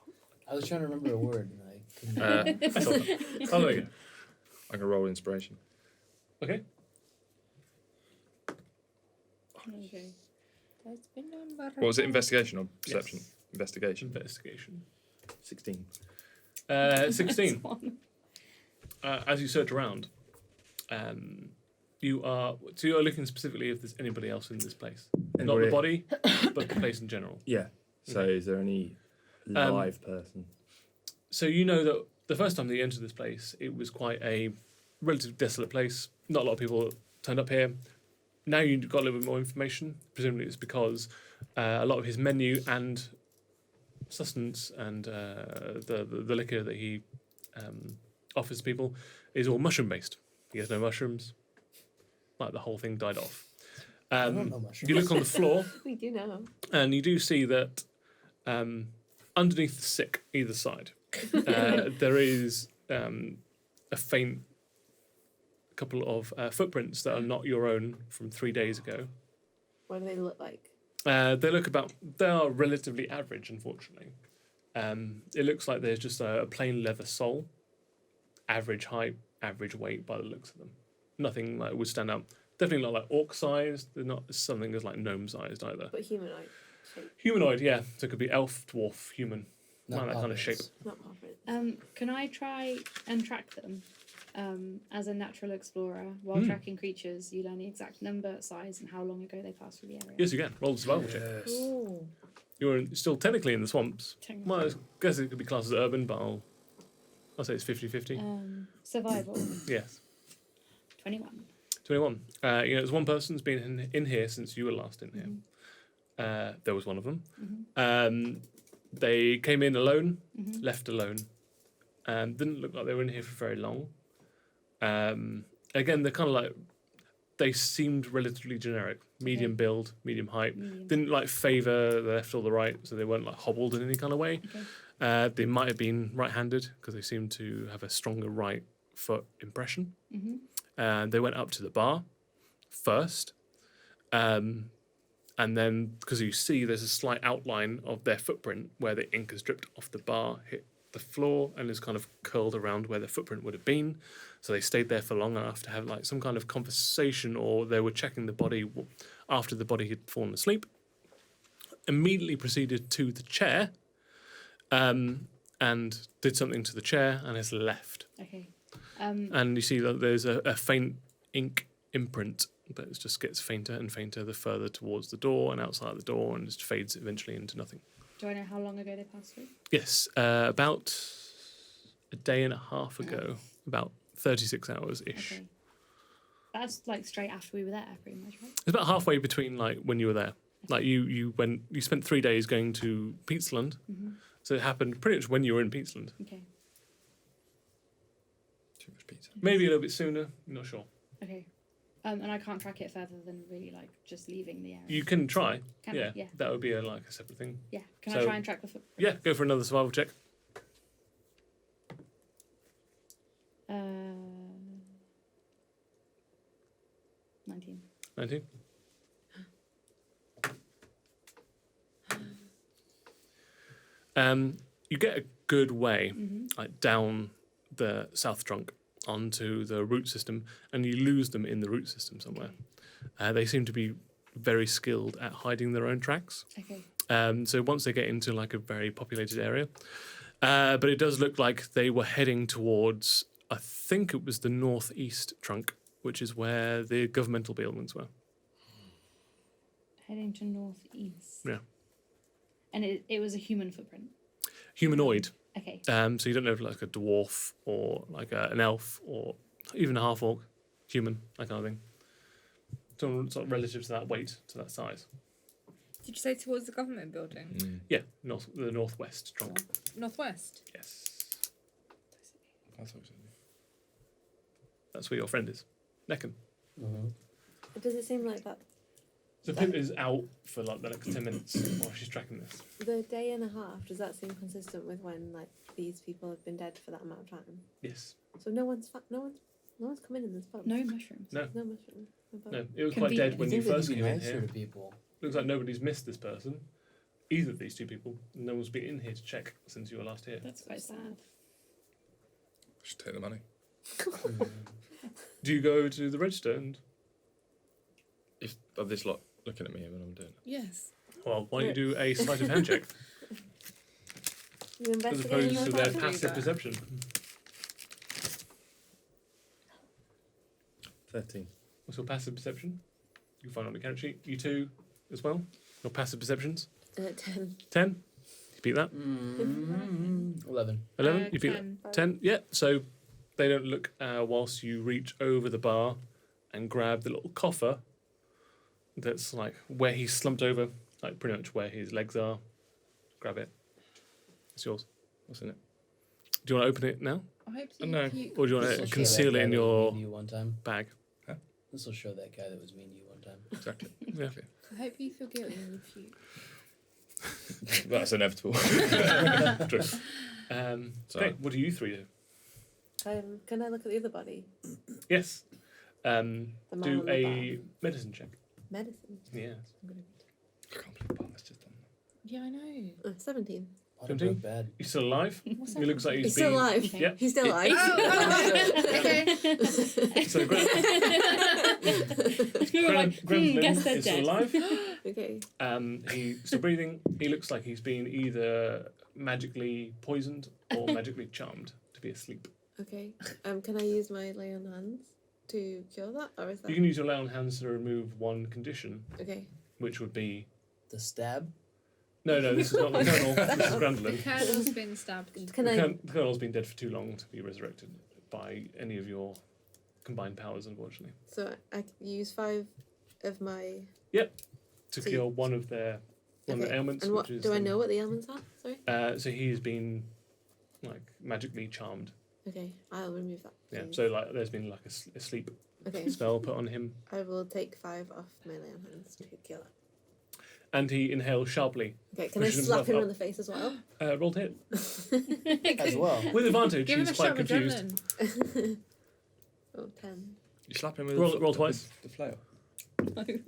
I was trying to remember a word and I couldn't. I saw that. Oh, there you go. I'm gonna roll inspiration. Okay. Okay. There's been a murder. What was it? Investigation or Yes. perception? Investigation. Investigation. 16. 16. One. As you search around, you are looking specifically if there's anybody else in this place. Not the body, but the place in general. Yeah. So is there any live person? So you know that the first time that you entered this place, it was quite a relatively desolate place. Not a lot of people turned up here. Now you've got a little bit more information. Presumably it's because a lot of his menu and sustenance and the liquor that he offers people is all mushroom based. He has no mushrooms. Like the whole thing died off. I don't know mushrooms. You look on the floor We do know. and you do see that underneath the sick either side there is a faint couple of footprints that are not your own from 3 days ago. What do they look like? They are relatively average, unfortunately. It looks like there's just a plain leather sole, average height, average weight by the looks of them. Nothing like would stand out. Definitely not like orc sized. They're not something that's like gnome sized either. But humanoid shape, Humanoid, yeah. So it could be elf, dwarf, human. Not Like that kind of shape. puppets. not puppet. Can I try and track them? As a natural explorer, while tracking creatures, you learn the exact number, size, and how long ago they passed through the area. Yes, you can. Roll the survival check. Ooh. You're still technically in the swamps. Technically. Well, I guess it could be classed as urban, but I'll say it's 50-50. Survival, Yes. 21. 21. There's one person's been in here since you were last in here. There was one of them. They came in alone, left alone. Didn't look like they were in here for very long. Again, they're kind of like, they seemed relatively generic. Medium build, medium height. Didn't like favour the left or the right, so they weren't like hobbled in any kind of way. They might have been right-handed because they seemed to have a stronger right foot impression. And they went up to the bar first. And then, because you see there's a slight outline of their footprint where the ink has dripped off the bar, hit the floor, and is kind of curled around where their footprint would have been. So they stayed there for long enough to have like some kind of conversation, or they were checking the body after the body had fallen asleep. Immediately proceeded to the chair, and did something to the chair and has left. Okay. And you see that there's a faint ink imprint, but it just gets fainter and fainter the further towards the door and outside the door, and just fades eventually into nothing. Do I know how long ago they passed through? Yes, about a day and a half ago, about 36 hours-ish. Okay. That's like straight after we were there, pretty much, right? It's about halfway between like when you were there. Like you spent 3 days going to Peatsland, so it happened pretty much when you were in Peatsland. Okay. Too much pizza. Maybe a little bit sooner, I'm not sure. Okay. And I can't track it further than really like just leaving the area. You can try. Can Yeah, I? Yeah. that would be like a separate thing. Yeah. Can So- I try and track the footprint? Yeah, go for another survival check. 19. 19. You get a good way like down the south trunk onto the root system, and you lose them in the root system somewhere. They seem to be very skilled at hiding their own tracks. Okay. So once they get into like a very populated area, but it does look like they were heading towards, I think it was the northeast trunk, which is where the governmental buildings were. Heading to northeast. Yeah. And it was a human footprint. Humanoid. Okay. So you don't know if like a dwarf or like an elf or even a half orc, human, that kind of thing. Sort of relative to that weight, to that size. Did you say towards the government building? Yeah, the northwest trunk. Northwest? Yes. That's what it is. That's where your friend is. Neckin. Does it seem like that So Pip is out for like the next 10 minutes while she's tracking this. the day and a half, does that seem consistent with when like these people have been dead for that amount of time? Yes. So no one's come in this pub. No mushrooms. No. No mushroom. No pub. No, it was quite dead when you first came in nicer here. to people. Looks like nobody's missed this person. Either of these two people. No one's been in here to check since you were last here. That's quite sad. Should take the money. Do you go to the register and... If of this lot looking at me when I'm doing it. Yes. Well, why don't you do a sleight of hand check You as investigating opposed to the their pub? passive perception? 13. What's your passive perception? You can find it on the character sheet. You two as well? Your passive perceptions? 10. 10? You beat that? 11. 11? You beat 10. that? 10? Yeah, so they don't look whilst you reach over the bar and grab the little coffer that's like where he's slumped over, like pretty much where his legs are. Grab it. It's yours. What's in it? Do you want to open it now? I hope so. No. Or do you want This'll to show conceal that it guy in that was your mean to you one time. bag? This will show that guy that was mean to you one time. Exactly. Yeah. Exactly. I hope you feel guilty in the future. That's inevitable. True. So- Okay, what do you three do? Can I look at the other body? Yes. The man Do on the a bar. medicine check. Medicine. Yes. I'm gonna I can't believe Bart's just done that. Yeah, I know. 17. Auto 17? bad. He's still alive. What's He looks like He's he's still been... alive. Okay. Yeah. He's still alive. Okay. So We were like, guess they're is still dead. alive. Okay. He's still breathing. He looks like he's been either magically poisoned or magically charmed to be asleep. Okay. Can I use my lay on hands to cure that, or is that You can use your lay on hands to remove one condition, okay? which would be The stab. no, this is not the Colonel. This is The Gwendolyn. Colonel's been stabbed. Can The I? Colonel's been dead for too long to be resurrected by any of your combined powers, unfortunately. So I can use 5 of my. To So cure one of their ailments. And what which is, do I know what the ailments are? Sorry. So he's been like magically charmed. Okay, I'll remove that. Yeah. please. So like, there's been like a sleep Okay, spell put on him, I will take 5 off my lay on hands to kill it. and he inhales sharply. Okay, can I Pushes slap himself him up. in the face as well? Roll to hit As well. with advantage. Give him He's a quite shot with confused. adrenaline. Oh, 10. You slap him with Roll twice. The flail.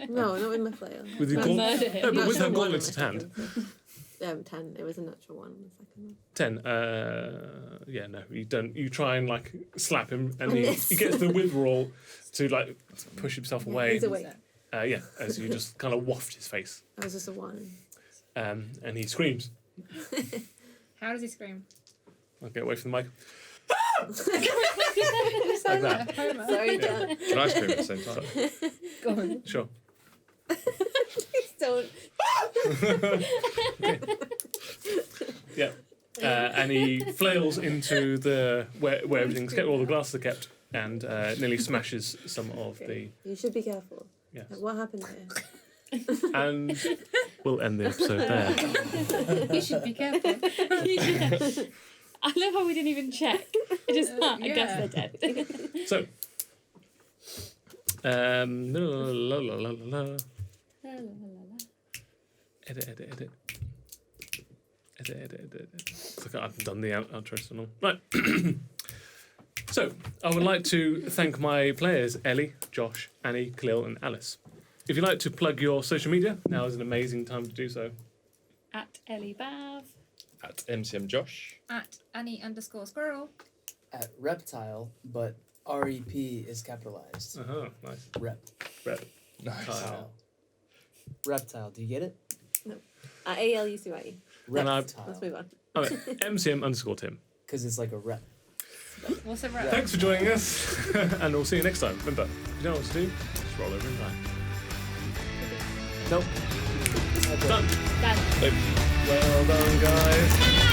No, not with my flail. With your I gaunt- murder him. No, but with her Natural one gauntlets on at my hand. second. 10. It was a natural one on the second one. 10. Yeah, no, you don't. You try and like slap him, and I he miss. gets the withdrawal to like push himself Yeah, away. he's awake. Yeah, as you just kind of waft his face, That was just a 1. and he screams. How does he scream? I'll get away from the mic. You sound Like like Homer. Sorry, Yeah. Dan. Can I scream at the same time? Go on. Sure. Please don't. Yeah. And he flails into the where everything's kept, all the glasses are kept, and nearly smashes some of Okay. You should be careful. the. Yes. What happened here? And we'll end the episode there. You should be careful. Yeah. I love how we didn't even check. It just I guess Yeah. they're dead. So. La, la, la, la, la, la. Edit. Looks like I've done the outro so long. Right. So, I would like to thank my players, Ellie, Josh, Annie, Khalil, and Alice. If you'd like to plug your social media, now is an amazing time to do so. At Ellie Bav. At MCM Josh. At Annie_squirrel. At reptile, but REP is capitalized. Uh-huh, nice. Rep. Nice. Tile. Reptile. Do you get it? ALUCYE. And I- Let's Reptile. move on. Okay, MCM_Tim. Because it's like a rep. What's a rep? Thanks for joining us, and we'll see you next time. Remember, if you don't know what to do, just roll over and die. Nope. Done. Done. Well done, guys.